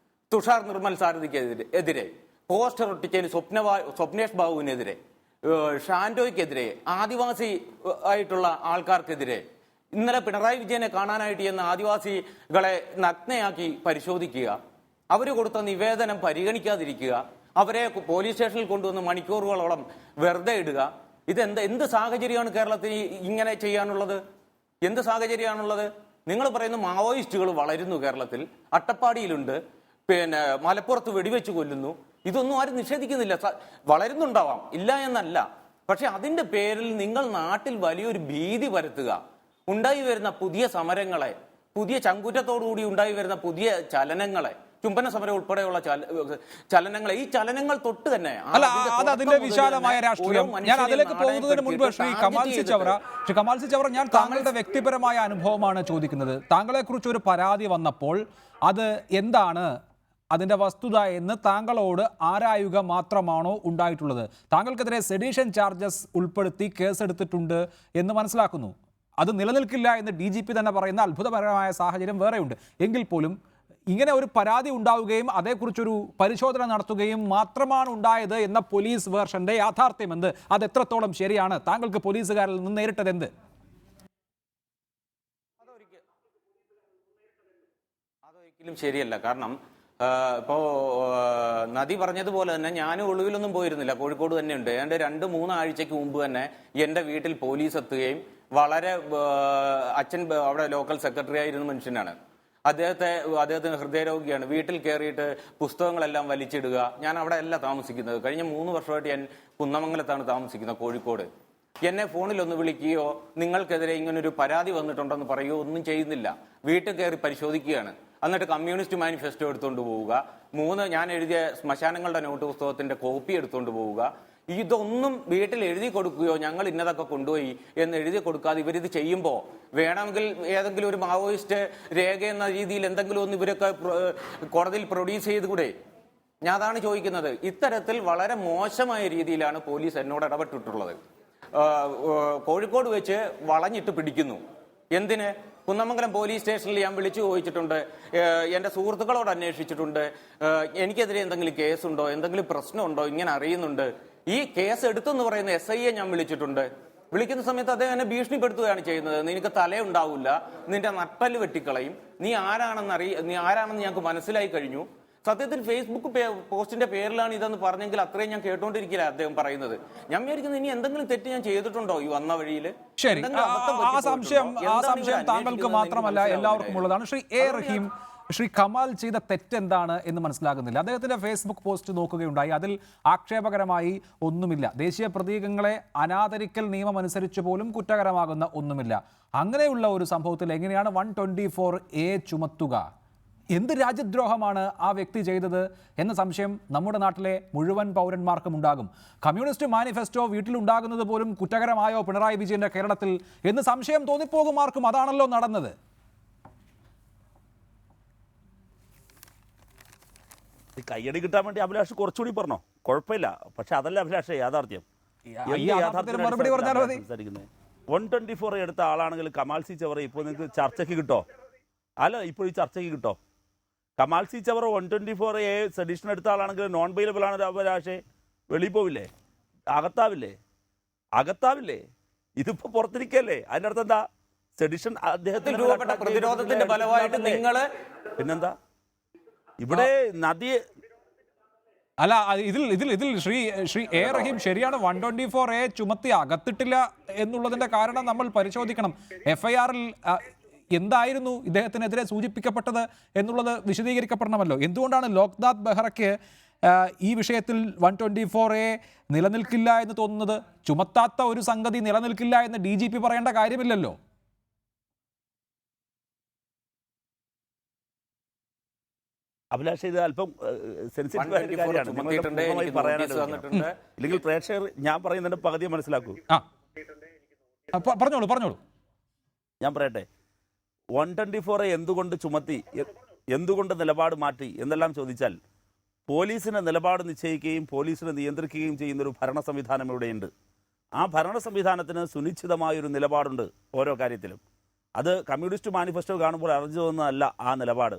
S13: തുഷാർ നിർമ്മൽ സാരഥിക്കെതിരെ, പോസ്റ്റർ ഒട്ടിച്ചതിന് സ്വപ്നേഷ് ബാബുവിനെതിരെ, ഷാൻഡോയ്ക്കെതിരെ, ആദിവാസി ആയിട്ടുള്ള ആൾക്കാർക്കെതിരെ. ഇന്നലെ പിണറായി വിജയനെ കാണാനായിട്ട് ചെന്ന ആദിവാസികളെ നഗ്നയാക്കി പരിശോധിക്കുക, അവർ കൊടുത്ത നിവേദനം പരിഗണിക്കാതിരിക്കുക, അവരെ പോലീസ് സ്റ്റേഷനിൽ കൊണ്ടുവന്ന് മണിക്കൂറുകളോളം വെറുതെ ഇടുക. എന്ത് സാഹചര്യമാണ് കേരളത്തിൽ ഇങ്ങനെ ചെയ്യാനുള്ളത്? എന്ത് സാഹചര്യമാണുള്ളത്? നിങ്ങൾ പറയുന്ന മാവോയിസ്റ്റുകൾ വളരുന്നു കേരളത്തിൽ, അട്ടപ്പാടിയിലുണ്ട്, പിന്നെ മലപ്പുറത്ത് വെടിവെച്ച് കൊല്ലുന്നു. ഇതൊന്നും ആരും നിഷേധിക്കുന്നില്ല, വളരുന്നുണ്ടാവാം, ഇല്ല എന്നല്ല. പക്ഷെ അതിന്റെ പേരിൽ നിങ്ങൾ നാട്ടിൽ വലിയൊരു ഭീതി പരത്തുക, ഉണ്ടായി വരുന്ന പുതിയ സമരങ്ങളെ, പുതിയ ചങ്കൂറ്റത്തോടുകൂടി ഉണ്ടായി വരുന്ന പുതിയ ചലനങ്ങളെ, ചുംബന സമരം ഉൾപ്പെടെയുള്ള ചലനങ്ങളെ, ഈ ചലനങ്ങൾ തൊട്ട് തന്നെ
S1: അതിന്റെ വിശാലമായ രാഷ്ട്രീയം. ഞാൻ അതിലേക്ക് പോകുന്നതിന് മുൻപ് ശ്രീ കമാൽ സി ചവറ, ഞാൻ താങ്കളുടെ വ്യക്തിപരമായ അനുഭവമാണ് ചോദിക്കുന്നത്. താങ്കളെ കുറിച്ച് ഒരു പരാതി വന്നപ്പോൾ അത് എന്താണ് അതിന്റെ വസ്തുത എന്ന് താങ്കളോട് ആരായുക മാത്രമാണോ ഉണ്ടായിട്ടുള്ളത്? താങ്കൾക്കെതിരെ സെഡീഷൻ ചാർജസ് ഉൾപ്പെടുത്തി കേസെടുത്തിട്ടുണ്ട് എന്ന് മനസ്സിലാക്കുന്നു. അത് നിലനിൽക്കില്ല എന്ന് DGP തന്നെ പറയുന്ന അത്ഭുതപരമായ സാഹചര്യം വേറെയുണ്ട്. എങ്കിൽ പോലും ഇങ്ങനെ ഒരു പരാതി ഉണ്ടാവുകയും അതേക്കുറിച്ചൊരു പരിശോധന നടത്തുകയും മാത്രമാണ് ഉണ്ടായത് എന്ന പോലീസ് വേർഷന്റെ യാഥാർത്ഥ്യം എന്ത്? അത് എത്രത്തോളം ശരിയാണ്? താങ്കൾക്ക് പോലീസുകാരിൽ നിന്ന് നേരിട്ടത് എന്ത്?
S13: അതൊരിക്കലും ശരിയല്ല. കാരണം ഇപ്പോ നദി പറഞ്ഞതുപോലെ തന്നെ ഞാനും ഒളിവിലൊന്നും പോയിരുന്നില്ല, കോഴിക്കോട് തന്നെ ഉണ്ട്. ഏതാണ്ട് 2-3 ആഴ്ചക്ക് മുമ്പ് തന്നെ എൻ്റെ വീട്ടിൽ പോലീസ് എത്തുകയും, വളരെ അച്ഛൻ അവിടെ ലോക്കൽ സെക്രട്ടറി ആയിരുന്ന മനുഷ്യനാണ്, അദ്ദേഹത്തിന് ഹൃദയരോഗിയാണ്, വീട്ടിൽ കയറിയിട്ട് പുസ്തകങ്ങളെല്ലാം വലിച്ചിടുക. ഞാൻ അവിടെ അല്ല താമസിക്കുന്നത്, കഴിഞ്ഞ 3 വർഷമായിട്ട് ഞാൻ കുന്നമംഗലത്താണ് താമസിക്കുന്നത്, കോഴിക്കോട്. എന്നെ ഫോണിലൊന്ന് വിളിക്കുകയോ നിങ്ങൾക്കെതിരെ ഇങ്ങനൊരു പരാതി വന്നിട്ടുണ്ടെന്ന് പറയുകയോ ഒന്നും ചെയ്യുന്നില്ല. വീട്ടിൽ കയറി പരിശോധിക്കുകയാണ്, എന്നിട്ട് കമ്മ്യൂണിസ്റ്റ് മാനിഫെസ്റ്റോ എടുത്തുകൊണ്ട് പോവുക, 3 ഞാൻ എഴുതിയ ശ്മശാനങ്ങളുടെ നോട്ട് പുസ്തകത്തിന്റെ കോപ്പി എടുത്തുകൊണ്ട് പോവുക. ഇതൊന്നും വീട്ടിൽ എഴുതി കൊടുക്കുകയോ ഞങ്ങൾ ഇന്നതൊക്കെ കൊണ്ടുപോയി എന്ന് എഴുതി കൊടുക്കാതെ ഇവരിത് ചെയ്യുമ്പോൾ വേണമെങ്കിൽ ഏതെങ്കിലും ഒരു മാവോയിസ്റ്റ് രേഖ എന്ന രീതിയിൽ എന്തെങ്കിലും ഒന്ന് ഇവരൊക്കെ കോടതിയിൽ പ്രൊഡ്യൂസ് ചെയ്തുകൂടെ? ഞാൻ അതാണ് ചോദിക്കുന്നത്. ഇത്തരത്തിൽ വളരെ മോശമായ രീതിയിലാണ് പോലീസ് എന്നോട് ഇടപെട്ടിട്ടുള്ളത്. കോഴിക്കോട് വെച്ച് വളഞ്ഞിട്ട് പിടിക്കുന്നു. എന്തിന്? കുന്നമംഗലം പോലീസ് സ്റ്റേഷനിൽ ഞാൻ വിളിച്ചു ചോദിച്ചിട്ടുണ്ട്, എൻ്റെ സുഹൃത്തുക്കളോട് അന്വേഷിച്ചിട്ടുണ്ട്, എനിക്കെതിരെ എന്തെങ്കിലും കേസുണ്ടോ, എന്തെങ്കിലും പ്രശ്നമുണ്ടോ, ഇങ്ങനെ അറിയുന്നുണ്ട്. ഈ കേസ് എടുത്തെന്ന് പറയുന്ന SIയെ ഞാൻ വിളിച്ചിട്ടുണ്ട്. വിളിക്കുന്ന സമയത്ത് അദ്ദേഹം എന്നെ ഭീഷണിപ്പെടുത്തുകയാണ് ചെയ്യുന്നത്. നിനക്ക് തലയുണ്ടാവില്ല, നിന്റെ നട്ടല് വെട്ടിക്കളയും, നീ ആരാണെന്ന് ഞങ്ങൾക്ക് മനസ്സിലായി കഴിഞ്ഞു. സത്യത്തിൽ ഫേസ്ബുക്ക് പോസ്റ്റിന്റെ പേരിലാണ് ഇതെന്ന് പറഞ്ഞെങ്കിൽ അത്രയും ഞാൻ കേട്ടോണ്ടിരിക്കില്ല അദ്ദേഹം പറയുന്നത്. ഞാൻ വിചാരിക്കുന്നത് ഇനി എന്തെങ്കിലും തെറ്റ് ഞാൻ ചെയ്തിട്ടുണ്ടോ ഈ വന്ന വഴിയിൽ?
S1: ശരി, ആ സംശയം താങ്കൾക്ക് മാത്രമല്ല എല്ലാവർക്കും ഉള്ളതാണ്. ശ്രീ A. റഹീം, ശ്രീ കമാൽ ചെയ്ത തെറ്റെന്താണ് എന്ന് മനസ്സിലാകുന്നില്ല. അദ്ദേഹത്തിന്റെ ഫേസ്ബുക്ക് പോസ്റ്റ് നോക്കുകയുണ്ടായി, അതിൽ ആക്ഷേപകരമായി ഒന്നുമില്ല. ദേശീയ പ്രതീകങ്ങളെ അനാദരിക്കൽ നിയമം അനുസരിച്ച് പോലും കുറ്റകരമാകുന്ന ഒന്നുമില്ല. അങ്ങനെയുള്ള ഒരു സംഭവത്തിൽ എങ്ങനെയാണ് 124A ചുമത്തുക? എന്ത് രാജ്യദ്രോഹമാണ് ആ വ്യക്തി ചെയ്തത് എന്ന സംശയം നമ്മുടെ നാട്ടിലെ മുഴുവൻ പൗരന്മാർക്കും ഉണ്ടാകും. കമ്മ്യൂണിസ്റ്റ് മാനിഫെസ്റ്റോ വീട്ടിലുണ്ടാകുന്നത് പോലും കുറ്റകരമായോ പിണറായി വിജയന്റെ കേരളത്തിൽ എന്ന് സംശയം തോന്നിപ്പോകുമാർക്കും. അതാണല്ലോ നടന്നത്.
S12: കയ്യടി കിട്ടാൻ വേണ്ടി അഭിലാഷ് കുറച്ചുകൂടി പറഞ്ഞോ, കുഴപ്പമില്ല. പക്ഷെ അതല്ല അഭിലാഷ് യാഥാർത്ഥ്യം. 124 എടുത്ത ആളാണെങ്കിൽ കമാൽ സി ചവറ ഇപ്പോൾ നിങ്ങൾക്ക് ചർച്ചയ്ക്ക് കിട്ടോ? അല്ല, ഇപ്പോൾ ഈ ചർച്ചയ്ക്ക് കിട്ടോ? Kamal C Chavara 124A sedition എടുത്ത ആളാണെങ്കിൽ നോൺ ബെയിലബിൾ ആണ് അഭിലാഷേ, വെളിയിൽ പോവില്ലേ? അകത്താവില്ലേ? ഇതിപ്പോൾ പുറത്തിരിക്കല്ലേ? അതിൻ്റെ അർത്ഥം എന്താ? സെഡിഷൻ അദ്ദേഹത്തിന്
S13: രൂപപ്പെട്ട പ്രതിരോധത്തിന്റെ ഫലമായിട്ട് നിങ്ങള്
S12: പിന്നെന്താ ഇവിടെ നദിയെ
S1: അല്ല ഇതിൽ ശ്രീ എ റഹീം ശരിയാണ്. 124A ചുമത്തി അകത്തിട്ടില്ല എന്നുള്ളതിന്റെ കാരണം നമ്മൾ പരിശോധിക്കണം. FIR-ൽ എന്തായിരുന്നു ഇദ്ദേഹത്തിനെതിരെ സൂചിപ്പിക്കപ്പെട്ടത് എന്നുള്ളത് വിശദീകരിക്കപ്പെടണമല്ലോ. എന്തുകൊണ്ടാണ് ലോക്നാഥ് ബെഹ്റയ്ക്ക് ഈ വിഷയത്തിൽ 124A നിലനിൽക്കില്ല എന്ന് തോന്നുന്നത്? ചുമത്താത്ത ഒരു സംഗതി നിലനിൽക്കില്ല എന്ന് DGP പറയേണ്ട കാര്യമില്ലല്ലോ.
S12: അഭിലാഷ്, ഇത് അല്പം സെൻസിറ്റീവ് ആയ കാര്യമാണ്. ഇല്ലെങ്കിൽ പ്രേക്ഷകർ ഞാൻ പറയുന്നതിന്റെ പകുതി മനസ്സിലാക്കൂ.
S1: പറഞ്ഞോളൂ.
S12: ഞാൻ പറയട്ടെ, 124A എന്തുകൊണ്ട് ചുമത്തി, എന്തുകൊണ്ട് നിലപാട് മാറ്റി എന്നെല്ലാം ചോദിച്ചാൽ പോലീസിന് നിലപാട് നിശ്ചയിക്കുകയും പോലീസിനെ നിയന്ത്രിക്കുകയും ചെയ്യുന്നൊരു ഭരണ സംവിധാനം ഇവിടെയുണ്ട്. ആ ഭരണ സംവിധാനത്തിന് സുനിശ്ചിതമായൊരു നിലപാടുണ്ട് ഓരോ കാര്യത്തിലും. അത് കമ്മ്യൂണിസ്റ്റ് മാനിഫെസ്റ്റോ കാണുമ്പോൾ അറിഞ്ഞതൊന്നല്ല ആ നിലപാട്.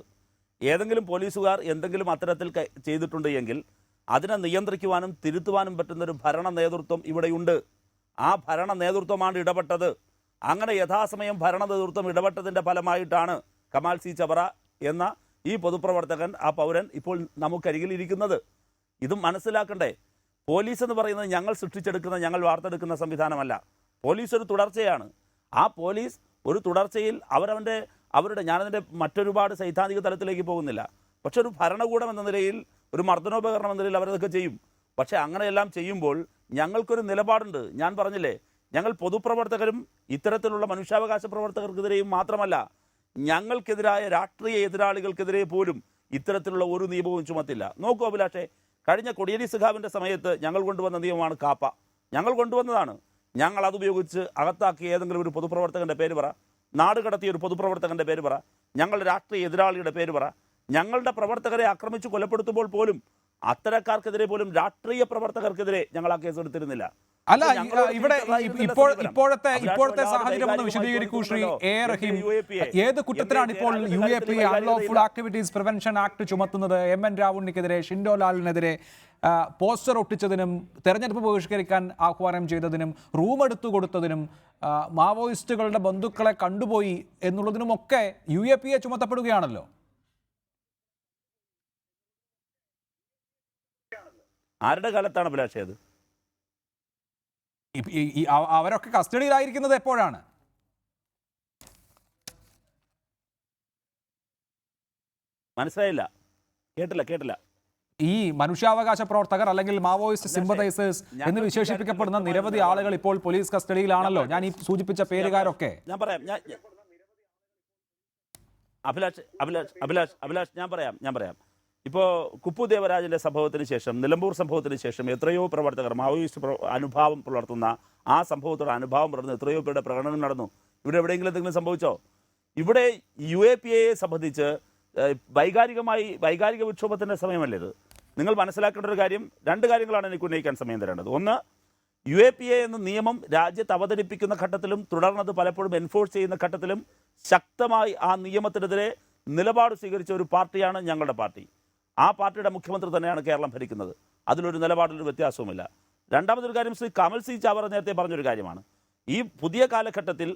S12: ഏതെങ്കിലും പോലീസുകാർ എന്തെങ്കിലും അത്തരത്തിൽ ചെയ്തിട്ടുണ്ട് എങ്കിൽ അതിനെ നിയന്ത്രിക്കുവാനും തിരുത്തുവാനും പറ്റുന്നൊരു ഭരണ നേതൃത്വം ഇവിടെയുണ്ട്. ആ ഭരണ നേതൃത്വമാണ് ഇടപെട്ടത്. അങ്ങനെ യഥാസമയം ഭരണ നേതൃത്വം ഇടപെട്ടതിൻ്റെ ഫലമായിട്ടാണ് കമാൽ സി ചവറ എന്ന ഈ പൊതുപ്രവർത്തകൻ, ആ പൗരൻ ഇപ്പോൾ നമുക്കരികിൽ ഇരിക്കുന്നത്. ഇതും മനസ്സിലാക്കണ്ടേ. പോലീസ് എന്ന് പറയുന്നത് ഞങ്ങൾ സൃഷ്ടിച്ചെടുക്കുന്ന, ഞങ്ങൾ വാർത്തെടുക്കുന്ന സംവിധാനമല്ല. പോലീസ് ഒരു തുടർച്ചയാണ്. ആ പോലീസ് ഒരു തുടർച്ചയിൽ അവരുടെ ഞാനതിൻ്റെ മറ്റൊരുപാട് സൈദ്ധാന്തിക തലത്തിലേക്ക് പോകുന്നില്ല. പക്ഷെ ഒരു ഭരണകൂടം എന്ന നിലയിൽ, ഒരു മർദ്ദനോപകരണം എന്ന നിലയിൽ അവരതൊക്കെ ചെയ്യും. പക്ഷെ അങ്ങനെയെല്ലാം ചെയ്യുമ്പോൾ ഞങ്ങൾക്കൊരു നിലപാടുണ്ട്. ഞാൻ പറഞ്ഞില്ലേ, ഞങ്ങൾ പൊതുപ്രവർത്തകരും ഇത്തരത്തിലുള്ള മനുഷ്യാവകാശ പ്രവർത്തകർക്കെതിരെയും മാത്രമല്ല, ഞങ്ങൾക്കെതിരായ രാഷ്ട്രീയ എതിരാളികൾക്കെതിരെ പോലും ഇത്തരത്തിലുള്ള ഒരു നിയമവും ചുമത്തില്ല. നോക്കൂ അഭിലാഷേ, കഴിഞ്ഞ കൊടിയേരി സഖാവിൻ്റെ സമയത്ത് ഞങ്ങൾ കൊണ്ടുവന്ന നിയമമാണ് കാപ്പ. ഞങ്ങൾ കൊണ്ടുവന്നതാണ്. ഞങ്ങൾ അതുപയോഗിച്ച് അകത്താക്കിയ ഏതെങ്കിലും ഒരു പൊതുപ്രവർത്തകൻ്റെ പേര് പറ, നാട് കടത്തിയ ഒരു പൊതുപ്രവർത്തകൻ്റെ പേര് പറ, ഞങ്ങളുടെ രാഷ്ട്രീയ എതിരാളിയുടെ പേര് പറ. ഞങ്ങളുടെ പ്രവർത്തകരെ ആക്രമിച്ച് കൊലപ്പെടുത്തുമ്പോൾ പോലും അത്തരക്കാർക്കെതിരെ പോലും രാഷ്ട്രീയ പ്രവർത്തകർക്കെതിരെ ഞങ്ങൾ ആ കേസ് എടുത്തിരുന്നില്ല.
S1: അല്ല, ഇവിടെ ഇപ്പോഴത്തെ സാഹചര്യം ഒന്ന് വിശദീകരിക്കൂ ശ്രീ എ റഹീം. ഏത് കുറ്റത്തിലാണ് ഇപ്പോൾ UAP unlawful activities prevention act ചുമത്തുന്നത്? MN രാവുണ്ണിക്കെതിരെ, ഷിൻഡോ ലാലിനെതിരെ പോസ്റ്റർ ഒട്ടിച്ചതിനും തെരഞ്ഞെടുപ്പ് ബഹിഷ്കരിക്കാൻ ആഹ്വാനം ചെയ്തതിനും റൂം എടുത്തു കൊടുത്തതിനും മാവോയിസ്റ്റുകളുടെ ബന്ധുക്കളെ കണ്ടുപോയി എന്നുള്ളതിനുമൊക്കെ UAP ചുമത്തപ്പെടുകയാണല്ലോ.
S12: ആരുടെ കാലത്താണ് അഭിലാഷേ അത്?
S1: അവരൊക്കെ കസ്റ്റഡിയിലായിരിക്കുന്നത് എപ്പോഴാണ്?
S12: മനസ്സിലായില്ല, കേട്ടില്ല.
S1: ഈ മനുഷ്യാവകാശ പ്രവർത്തകർ അല്ലെങ്കിൽ മാവോയിസ്റ്റ് സിമ്പതൈസേഴ്സ് എന്ന് വിശേഷിപ്പിക്കപ്പെടുന്ന നിരവധി ആളുകൾ ഇപ്പോൾ പോലീസ് കസ്റ്റഡിയിലാണല്ലോ. ഞാൻ ഈ സൂചിപ്പിച്ച പേരുകാരൊക്കെ.
S12: ഞാൻ പറയാം അഭിലാഷ് ഞാൻ പറയാം. ഇപ്പോൾ കുപ്പു ദേവരാജൻ്റെ സംഭവത്തിന് ശേഷം, നിലമ്പൂർ സംഭവത്തിന് ശേഷം എത്രയോ പ്രവർത്തകർ മാവോയിസ്റ്റ് അനുഭാവം പുലർത്തുന്ന, ആ സംഭവത്തോടെ അനുഭാവം പുലർത്തുന്ന എത്രയോ പേരുടെ പ്രകടനം നടന്നു. ഇവിടെ എവിടെയെങ്കിലും എന്തെങ്കിലും സംഭവിച്ചോ? ഇവിടെ UAPയെ സംബന്ധിച്ച് വൈകാരിക വിക്ഷോഭത്തിൻ്റെ സമയമല്ലേ ഇത്? നിങ്ങൾ മനസ്സിലാക്കേണ്ട ഒരു കാര്യം, രണ്ട് കാര്യങ്ങളാണ് എനിക്ക് ഉന്നയിക്കാൻ സമയം തരേണ്ടത്. ഒന്ന്, UAPA എന്ന നിയമം രാജ്യത്ത് അവതരിപ്പിക്കുന്ന ഘട്ടത്തിലും തുടർന്നത് പലപ്പോഴും എൻഫോഴ്സ് ചെയ്യുന്ന ഘട്ടത്തിലും ശക്തമായി ആ നിയമത്തിനെതിരെ നിലപാട് സ്വീകരിച്ച ഒരു പാർട്ടിയാണ് ഞങ്ങളുടെ പാർട്ടി. ആ പാർട്ടിയുടെ മുഖ്യമന്ത്രി തന്നെയാണ് കേരളം ഭരിക്കുന്നത്. അതിലൊരു നിലപാടിലൊരു വ്യത്യാസവുമില്ല. രണ്ടാമതൊരു കാര്യം, ശ്രീ കമൽ സി ചാവറ നേരത്തെ പറഞ്ഞൊരു കാര്യമാണ്. ഈ പുതിയ കാലഘട്ടത്തിൽ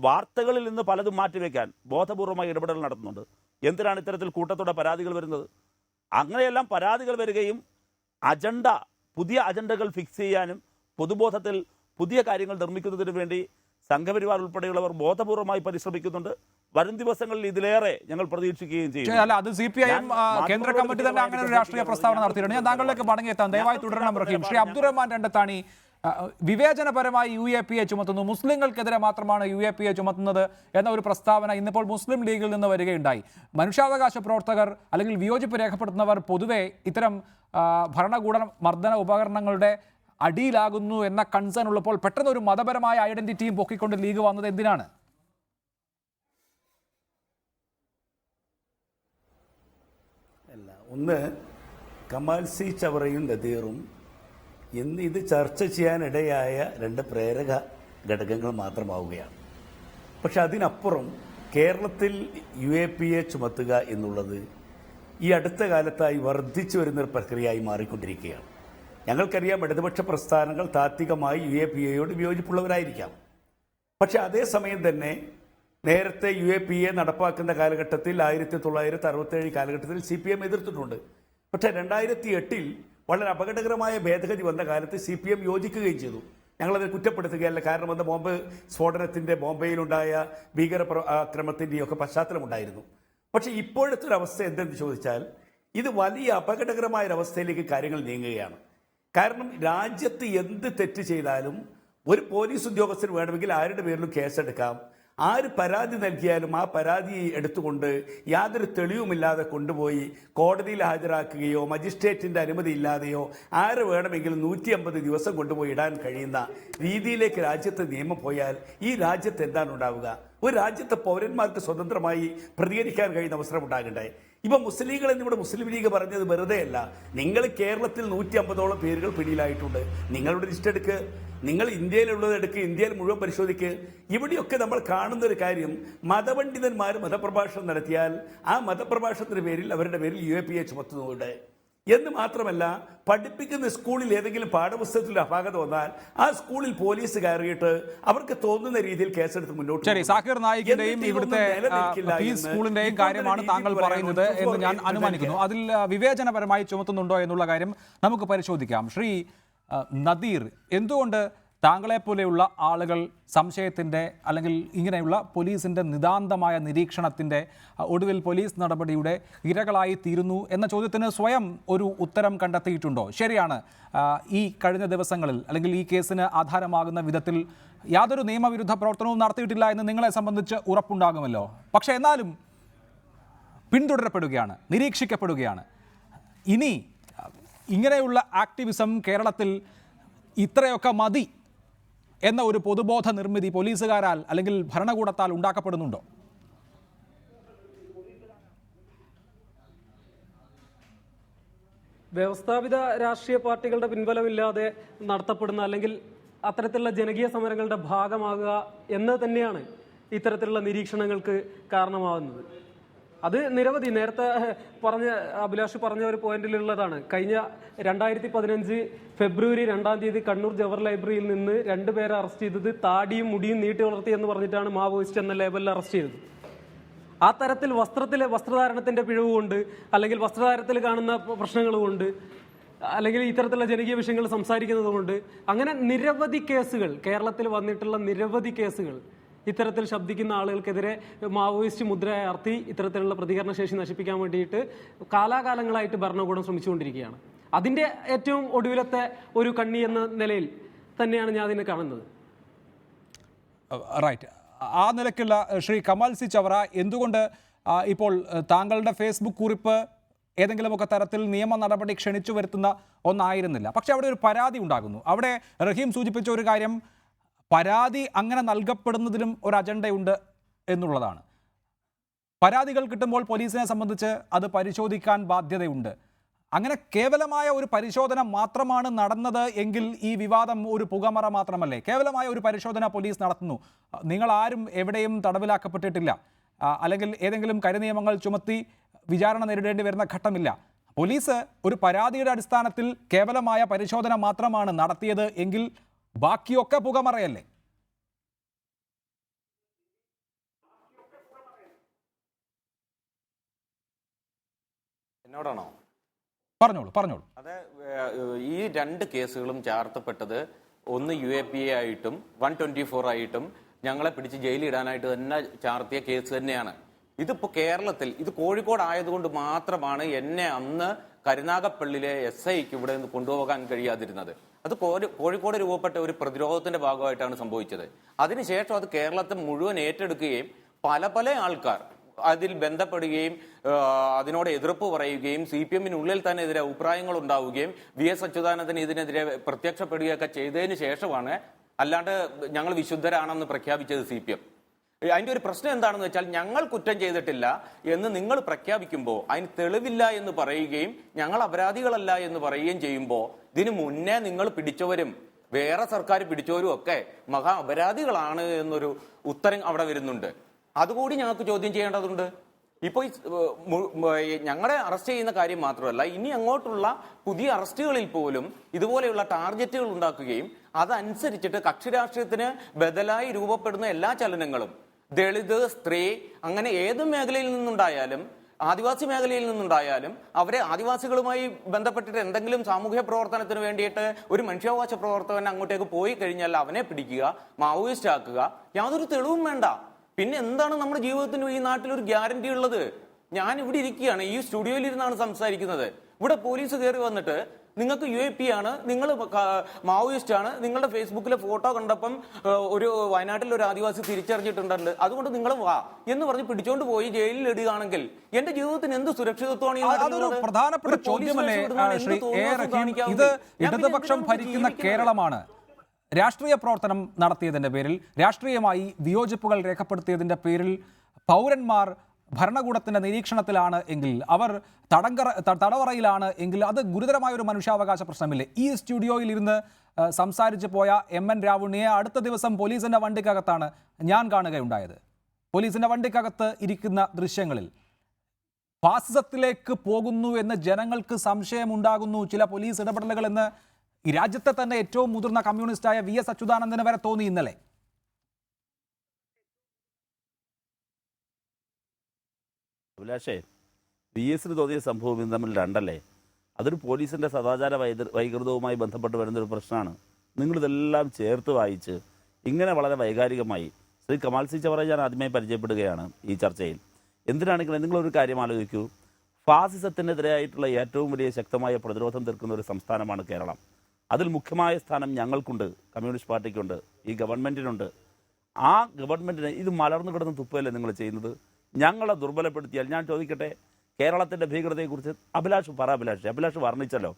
S12: വാർത്തകളിൽ നിന്ന് പലതും മാറ്റിവെക്കാൻ ബോധപൂർവമായി ഇടപെടൽ നടത്തുന്നുണ്ട്. എന്തിനാണ് ഇത്തരത്തിൽ കൂട്ടത്തോടെ പരാതികൾ വരുന്നത്? അങ്ങനെയെല്ലാം പരാതികൾ വരികയും പുതിയ അജണ്ടകൾ ഫിക്സ് ചെയ്യാനും പൊതുബോധത്തിൽ പുതിയ കാര്യങ്ങൾ നിർമ്മിക്കുന്നതിന് വേണ്ടി സംഘപരിവാർ ഉൾപ്പെടെയുള്ളവർ ബോധപൂർവമായി പരിശ്രമിക്കുന്നുണ്ട്. വരും ദിവസങ്ങളിൽ ഇതിലേറെ ഞങ്ങൾ പ്രതീക്ഷിക്കുകയും ചെയ്യും.
S1: അല്ല, അത് CPIM കേന്ദ്ര കമ്മിറ്റി തന്നെ അങ്ങനെ ഒരു രാഷ്ട്രീയ പ്രസ്താവന നടത്തിയിട്ടുണ്ട്. ഞാൻ താങ്കളിലേക്ക് മടങ്ങിയെത്താം, ദയവായി തുടരണം റഹീം. ശ്രീ അബ്ദുറഹ്മാൻ രണ്ടത്താണി, വിവേചനപരമായി UAPയെ ചുമത്തുന്നു, മുസ്ലിങ്ങൾക്കെതിരെ മാത്രമാണ് UAPയെ ചുമത്തുന്നത് എന്ന ഒരു പ്രസ്താവന ഇന്നിപ്പോൾ മുസ്ലിം ലീഗിൽ നിന്ന് വരികയുണ്ടായി. മനുഷ്യാവകാശ പ്രവർത്തകർ അല്ലെങ്കിൽ വിയോജിപ്പ് രേഖപ്പെടുത്തുന്നവർ പൊതുവെ ഇത്തരം ഭരണകൂട മർദ്ദന ഉപകരണങ്ങളുടെ അടിയിലാകുന്നു എന്ന കൺസേൺ ഉള്ളപ്പോൾ പെട്ടെന്ന് ഒരു മതപരമായ ഐഡന്റിറ്റിയും പൊക്കിക്കൊണ്ട് ലീഗ് വന്നത് എന്തിനാണ്?
S14: ഒന്ന്, കമാൽ സി ചവറയും നദീറും ഇന്ന് ഇത് ചർച്ച ചെയ്യാനിടയായ രണ്ട് പ്രേരക ഘടകങ്ങൾ മാത്രമാവുകയാണ്. പക്ഷെ അതിനപ്പുറം കേരളത്തിൽ UAPയെ ചുമത്തുക എന്നുള്ളത് ഈ അടുത്ത കാലത്തായി വർദ്ധിച്ചു വരുന്നൊരു പ്രക്രിയയായി മാറിക്കൊണ്ടിരിക്കുകയാണ്. ഞങ്ങൾക്കറിയാം, ഇടതുപക്ഷ പ്രസ്ഥാനങ്ങൾ താത്വികമായി UAPയോട് വിയോജിപ്പുള്ളവരായിരിക്കാം. പക്ഷെ അതേസമയം തന്നെ നേരത്തെ UAPA നടപ്പാക്കുന്ന കാലഘട്ടത്തിൽ 1967 കാലഘട്ടത്തിൽ CPM എതിർത്തിട്ടുണ്ട്. പക്ഷേ 2008 വളരെ അപകടകരമായ ഭേദഗതി വന്ന കാലത്ത് CPM യോജിക്കുകയും ചെയ്തു. ഞങ്ങളത് കുറ്റപ്പെടുത്തുകയല്ല, കാരണം അന്ന് ബോംബ് സ്ഫോടനത്തിൻ്റെ, ബോംബെയിലുണ്ടായ ഭീകര ആക്രമണത്തിൻ്റെയൊക്കെ പശ്ചാത്തലമുണ്ടായിരുന്നു. പക്ഷേ ഇപ്പോഴത്തെ ഒരു അവസ്ഥ എന്തെന്ന് ചോദിച്ചാൽ ഇത് വലിയ അപകടകരമായൊരവസ്ഥയിലേക്ക് കാര്യങ്ങൾ നീങ്ങുകയാണ്. കാരണം രാജ്യത്ത് എന്ത് തെറ്റ് ചെയ്താലും ഒരു പോലീസ് ഉദ്യോഗസ്ഥന് വേണമെങ്കിൽ ആരുടെ പേരിലും കേസെടുക്കാം. ആര് പരാതി നൽകിയാലും ആ പരാതി എടുത്തുകൊണ്ട് യാതൊരു തെളിവുമില്ലാതെ കൊണ്ടുപോയി കോടതിയിൽ ഹാജരാക്കുകയോ മജിസ്ട്രേറ്റിൻ്റെ അനുമതി ഇല്ലാതെയോ ആര് വേണമെങ്കിലും 150 ദിവസം കൊണ്ടുപോയി ഇടാൻ കഴിയുന്ന രീതിയിലേക്ക് രാജ്യത്തെ നിയമം പോയാൽ ഈ രാജ്യത്ത് എന്താണ് ഉണ്ടാവുക? ഒരു രാജ്യത്തെ പൗരന്മാർക്ക് സ്വതന്ത്രമായി പ്രതികരിക്കാൻ കഴിയുന്ന അവസരം ഉണ്ടാകണ്ടേ? ഇപ്പം മുസ്ലിങ്ങൾ എന്നിവിടെ മുസ്ലിം ലീഗ് പറഞ്ഞത് വെറുതെയല്ല. നിങ്ങൾ കേരളത്തിൽ 150ഓളം പേരുകൾ പിടിയിലായിട്ടുണ്ട്. നിങ്ങളുടെ ലിസ്റ്റ് എടുക്ക്, നിങ്ങൾ ഇന്ത്യയിലുള്ളത് എടുക്കുക, ഇന്ത്യയിൽ മുഴുവൻ പരിശോധിക്കുക. ഇവിടെയൊക്കെ നമ്മൾ കാണുന്ന ഒരു കാര്യം, മതപണ്ഡിതന്മാർ മതപ്രഭാഷണം നടത്തിയാൽ ആ മതപ്രഭാഷണത്തിന്റെ പേരിൽ അവരുടെ പേരിൽ UAPA ചുമത്തുന്നുണ്ട് എന്ന് മാത്രമല്ല, പഠിപ്പിക്കുന്ന സ്കൂളിൽ ഏതെങ്കിലും പാഠപുസ്തകത്തിൽ അപാകത വന്നാൽ ആ സ്കൂളിൽ പോലീസ് കയറിയിട്ട് അവർക്ക് തോന്നുന്ന രീതിയിൽ കേസെടുത്ത് മുന്നോട്ട്.
S1: ശരി, സാക്കിർ നായിക്കിന്റെയും ഇവിടുത്തെ സ്കൂളിന്റെയും കാര്യമാണ് താങ്കൾ പറയുന്നത് എന്ന് ഞാൻ അനുമാനിക്കുന്നു. അതിൽ വിവേചനപരമായി ചുമത്തുന്നുണ്ടോ എന്നുള്ള കാര്യം നമുക്ക് പരിശോധിക്കാം. ശ്രീ നദീർ, എന്തുകൊണ്ട് താങ്കളെപ്പോലെയുള്ള ആളുകൾ സംശയത്തിൻ്റെ അല്ലെങ്കിൽ ഇങ്ങനെയുള്ള പോലീസിൻ്റെ നിതാന്തമായ നിരീക്ഷണത്തിൻ്റെ ഒടുവിൽ പോലീസ് നടപടിയുടെ ഇരകളായി തീരുന്നു എന്ന ചോദ്യത്തിന് സ്വയം ഒരു ഉത്തരം കണ്ടെത്തിയിട്ടുണ്ടോ? ശരിയാണ്, ഈ കഴിഞ്ഞ ദിവസങ്ങളിൽ അല്ലെങ്കിൽ ഈ കേസിന് ആധാരമാകുന്ന വിധത്തിൽ യാതൊരു നിയമവിരുദ്ധ പ്രവർത്തനവും നടത്തിയിട്ടില്ല എന്ന് നിങ്ങളെ സംബന്ധിച്ച് ഉറപ്പുണ്ടാകുമല്ലോ. പക്ഷേ എന്നാലും പിന്തുടരപ്പെടുകയാണ്, നിരീക്ഷിക്കപ്പെടുകയാണ്. ഇനി ഇങ്ങനെയുള്ള ആക്ടിവിസം കേരളത്തിൽ ഇത്രയൊക്കെ മതി എന്ന ഒരു പൊതുബോധ നിർമ്മിതി പോലീസുകാരാൽ അല്ലെങ്കിൽ ഭരണകൂടത്താൽ ഉണ്ടാക്കപ്പെടുന്നുണ്ടോ?
S11: വ്യവസ്ഥാപിത രാഷ്ട്രീയ പാർട്ടികളുടെ പിൻബലമില്ലാതെ നടത്തപ്പെടുന്ന അല്ലെങ്കിൽ അത്തരത്തിലുള്ള ജനകീയ സമരങ്ങളുടെ ഭാഗമാകുക എന്നത് തന്നെയാണ് ഇത്തരത്തിലുള്ള നിരീക്ഷണങ്ങൾക്ക് കാരണമാകുന്നത്. അത് നിരവധി നേരത്തെ അഭിലാഷ് പറഞ്ഞ ഒരു പോയിന്റിലുള്ളതാണ്. കഴിഞ്ഞ 2015 ഫെബ്രുവരി 2-ാം തീയതി കണ്ണൂർ ജവഹർ ലൈബ്രറിയിൽ നിന്ന് 2 പേരെ അറസ്റ്റ് ചെയ്തത് താടിയും മുടിയും നീട്ടി വളർത്തി എന്ന് പറഞ്ഞിട്ടാണ് മാവോയിസ്റ്റ് എന്ന ലേബലിൽ അറസ്റ്റ് ചെയ്തത്. ആ തരത്തിൽ വസ്ത്രധാരണത്തിന്റെ പിഴവ് കൊണ്ട് അല്ലെങ്കിൽ വസ്ത്രധാരണത്തിൽ കാണുന്ന പ്രശ്നങ്ങൾ കൊണ്ട് അല്ലെങ്കിൽ ഇത്തരത്തിലുള്ള ജനകീയ വിഷയങ്ങൾ സംസാരിക്കുന്നത് കൊണ്ട് അങ്ങനെ നിരവധി കേസുകൾ കേരളത്തിൽ വന്നിട്ടുള്ള നിരവധി കേസുകൾ ഇത്തരത്തിൽ ശബ്ദിക്കുന്ന ആളുകൾക്കെതിരെ മാവോയിസ്റ്റ് മുദ്രയാർത്തി ഇത്തരത്തിലുള്ള പ്രതികരണ ശേഷി നശിപ്പിക്കാൻ വേണ്ടിയിട്ട് കാലാകാലങ്ങളായിട്ട് ഭരണകൂടം ശ്രമിച്ചുകൊണ്ടിരിക്കുകയാണ്. അതിൻ്റെ ഏറ്റവും ഒടുവിലത്തെ ഒരു കണ്ണി എന്ന നിലയിൽ തന്നെയാണ് ഞാൻ അതിനെ കാണുന്നത്.
S1: റൈറ്റ്. ആ നിലയ്ക്കുള്ള ശ്രീ കമാൽ സി ചവറ, എന്തുകൊണ്ട് ഇപ്പോൾ താങ്കളുടെ ഫേസ്ബുക്ക് കുറിപ്പ് ഏതെങ്കിലുമൊക്കെ തരത്തിൽ നിയമ നടപടി ക്ഷണിച്ചു വരുത്തുന്ന ഒന്നായിരുന്നില്ല, പക്ഷെ അവിടെ ഒരു പരാതി ഉണ്ടാകുന്നു. അവിടെ റഹീം സൂചിപ്പിച്ച ഒരു കാര്യം, പരാതി അങ്ങനെ നൽകപ്പെടുന്നതിലും ഒരു അജണ്ടയുണ്ട് എന്നുള്ളതാണ്. പരാതികൾ കിട്ടുമ്പോൾ പോലീസിനെ സംബന്ധിച്ച് അത് പരിശോധിക്കാൻ ബാധ്യതയുണ്ട്. അങ്ങനെ കേവലമായ ഒരു പരിശോധന മാത്രമാണ് നടന്നത് എങ്കിൽ ഈ വിവാദം ഒരു പുകമറ മാത്രമല്ലേ? കേവലമായ ഒരു പരിശോധന പോലീസ് നടത്തുന്നു, നിങ്ങൾ ആരും എവിടെയും തടവിലാക്കപ്പെട്ടിട്ടില്ല, അല്ലെങ്കിൽ ഏതെങ്കിലും കരിനിയമങ്ങൾ ചുമത്തി വിചാരണ നേരിടേണ്ടി വരുന്ന ഘട്ടമില്ല. പോലീസ് ഒരു പരാതിയുടെ അടിസ്ഥാനത്തിൽ കേവലമായ പരിശോധന മാത്രമാണ് നടത്തിയത് എങ്കിൽ ബാക്കിയൊക്കെ പുകമറയല്ലേ?
S13: എന്നോടാണോ?
S1: പറഞ്ഞോളൂ.
S13: അതെ, ഈ 2 കേസുകളും ചാർത്തപ്പെട്ടത് ഒന്ന് UAPA ആയിട്ടും 124 ആയിട്ടും ഞങ്ങളെ പിടിച്ച് ജയിലിടാനായിട്ട് തന്നെ ചാർത്തിയ കേസ് തന്നെയാണ്. ഇതിപ്പോൾ കേരളത്തിൽ ഇത് കോഴിക്കോട് ആയതുകൊണ്ട് മാത്രമാണ് എന്നെ അന്ന് കരുനാഗപ്പള്ളിയിലെ SIക്ക് ഇവിടെ നിന്ന് കൊണ്ടുപോകാൻ കഴിയാതിരുന്നത്. അത് കോഴിക്കോട് രൂപപ്പെട്ട ഒരു പ്രതിരോധത്തിന്റെ ഭാഗമായിട്ടാണ് സംഭവിച്ചത്. അതിനുശേഷം അത് കേരളത്തെ മുഴുവൻ ഏറ്റെടുക്കുകയും പല ആൾക്കാർ അതിൽ ബന്ധപ്പെടുകയും അതിനോട് എതിർപ്പ് പറയുകയും CPM-നുള്ളിൽ തന്നെ എതിരെ അഭിപ്രായങ്ങൾ ഉണ്ടാവുകയും VS അച്യുതാനന്ദൻ ഇതിനെതിരെ പ്രത്യക്ഷപ്പെടുകയൊക്കെ ചെയ്തതിന് ശേഷമാണ്, അല്ലാണ്ട് ഞങ്ങൾ വിശുദ്ധരാണെന്ന് പ്രഖ്യാപിച്ചത് CPM. അതിന്റെ ഒരു പ്രശ്നം എന്താണെന്ന് വെച്ചാൽ, ഞങ്ങൾ കുറ്റം ചെയ്തിട്ടില്ല എന്ന് നിങ്ങൾ പ്രഖ്യാപിക്കുമ്പോൾ അതിന് തെളിവില്ല എന്ന് പറയുകയും ഞങ്ങൾ അപരാധികളല്ല എന്ന് പറയുകയും ചെയ്യുമ്പോൾ ഇതിനു മുന്നേ നിങ്ങൾ പിടിച്ചവരും വേറെ സർക്കാർ പിടിച്ചവരും ഒക്കെ മഹാ അപരാധികളാണ് എന്നൊരു ഉത്തരം അവിടെ വരുന്നുണ്ട്. അതുകൂടി ഞങ്ങൾക്ക് ചോദ്യം ചെയ്യേണ്ടതുണ്ട്. ഇപ്പോൾ ഞങ്ങളെ അറസ്റ്റ് ചെയ്യുന്ന കാര്യം മാത്രമല്ല, ഇനി അങ്ങോട്ടുള്ള പുതിയ അറസ്റ്റുകളിൽ പോലും ഇതുപോലെയുള്ള ടാർഗറ്റുകൾ ഉണ്ടാക്കുകയും അതനുസരിച്ചിട്ട് കക്ഷി രാഷ്ട്രീയത്തിന് ബദലായി രൂപപ്പെടുന്ന എല്ലാ ചലനങ്ങളും ദളിത്, സ്ത്രീ, അങ്ങനെ ഏത് മേഖലയിൽ നിന്നുണ്ടായാലും, ആദിവാസി മേഖലയിൽ നിന്നുണ്ടായാലും, അവരെ ആദിവാസികളുമായി ബന്ധപ്പെട്ടിട്ട് എന്തെങ്കിലും സാമൂഹ്യ പ്രവർത്തനത്തിന് വേണ്ടിയിട്ട് ഒരു മനുഷ്യാവകാശ പ്രവർത്തകൻ അങ്ങോട്ടേക്ക് പോയി കഴിഞ്ഞാൽ അവനെ പിടിക്കുക, മാവോയിസ്റ്റ് ആക്കുക, യാതൊരു തെളിവും വേണ്ട. പിന്നെ എന്താണ് നമ്മുടെ ജീവിതത്തിന് ഈ നാട്ടിൽ ഒരു ഗ്യാരണ്ടി ഉള്ളത്? ഞാൻ ഇവിടെ ഇരിക്കുകയാണ്, ഈ സ്റ്റുഡിയോയിൽ ഇരുന്നാണ് സംസാരിക്കുന്നത്. ഇവിടെ പോലീസ് കയറി വന്നിട്ട് നിങ്ങൾക്ക് UAP ആണ്, നിങ്ങൾ മാവോയിസ്റ്റ് ആണ്, നിങ്ങളുടെ ഫേസ്ബുക്കിലെ ഫോട്ടോ കണ്ടപ്പം ഒരു വയനാട്ടിൽ ഒരു ആദിവാസി തിരിച്ചറിഞ്ഞിട്ടുണ്ട്, അതുകൊണ്ട് നിങ്ങൾ വാ എന്ന് പറഞ്ഞ് പിടിച്ചോണ്ട് പോയി ജയിലിൽ ഇടുകയാണെങ്കിൽ എന്റെ ജീവിതത്തിന് എന്ത് സുരക്ഷിതത്വമാണ്?
S1: അതൊരു പ്രധാനപ്പെട്ട ചോദ്യമല്ലേ ശ്രീ എ റഹീം? ഇത് ഇടതുപക്ഷം ഭരിക്കുന്ന കേരളമാണ്. രാഷ്ട്രീയ പ്രവർത്തനം നടത്തിയതിന്റെ പേരിൽ, രാഷ്ട്രീയമായി വിയോജിപ്പുകൾ രേഖപ്പെടുത്തിയതിന്റെ പേരിൽ പൗരന്മാർ ഭരണകൂടത്തിന്റെ നിരീക്ഷണത്തിലാണ് എങ്കിൽ, അവർ തടവറയിലാണ് എങ്കിൽ, അത് ഗുരുതരമായ ഒരു മനുഷ്യാവകാശ പ്രശ്നമില്ലേ? ഈ സ്റ്റുഡിയോയിൽ ഇരുന്ന് സംസാരിച്ചു പോയ MN രാവുണ്ണിയെ അടുത്ത ദിവസം പോലീസിന്റെ വണ്ടിക്കകത്താണ് ഞാൻ കാണുകയുണ്ടായത്. പോലീസിന്റെ വണ്ടിക്കകത്ത് ഇരിക്കുന്ന ദൃശ്യങ്ങളിൽ ഫാസിസത്തിലേക്ക് പോകുന്നു എന്ന് ജനങ്ങൾക്ക് സംശയമുണ്ടാകുന്നു ചില പോലീസ് ഇടപെടലുകൾ എന്ന് ഈ രാജ്യത്തെ തന്നെ ഏറ്റവും മുതിർന്ന കമ്മ്യൂണിസ്റ്റായ VS അച്യുതാനന്ദന് വരെ തോന്നി ഇന്നലെ.
S12: അഭിലാഷേ, VSന് തോന്നിയ സംഭവം ഇത് തമ്മിൽ രണ്ടല്ലേ? അതൊരു പോലീസിൻ്റെ സദാചാര വൈകൃതവുമായി ബന്ധപ്പെട്ട് വരുന്നൊരു പ്രശ്നമാണ്. നിങ്ങളിതെല്ലാം ചേർത്ത് വായിച്ച് ഇങ്ങനെ വളരെ വൈകാരികമായി ശ്രീ കമാൽ സി ചവറ ഞാൻ ആദ്യമായി പരിചയപ്പെടുകയാണ് ഈ ചർച്ചയിൽ. എന്തിനാണെങ്കിലും നിങ്ങളൊരു കാര്യം ആലോചിക്കൂ. ഫാസിസത്തിനെതിരായിട്ടുള്ള ഏറ്റവും വലിയ ശക്തമായ പ്രതിരോധം തീർക്കുന്ന ഒരു സംസ്ഥാനമാണ് കേരളം. അതിൽ മുഖ്യമായ സ്ഥാനം ഞങ്ങൾക്കുണ്ട്, കമ്മ്യൂണിസ്റ്റ് പാർട്ടിക്കുണ്ട്, ഈ ഗവൺമെൻറ്റിനുണ്ട്. ആ ഗവൺമെൻറ്റിന് ഇത് മലർന്നു കിടന്ന് തുപ്പല്ലേ നിങ്ങൾ ചെയ്യുന്നത്? ഞങ്ങളെ ദുർബലപ്പെടുത്തിയാൽ, ഞാൻ ചോദിക്കട്ടെ, കേരളത്തിൻ്റെ ഭീകരതയെക്കുറിച്ച് അഭിലാഷ് വർണ്ണിച്ചല്ലോ.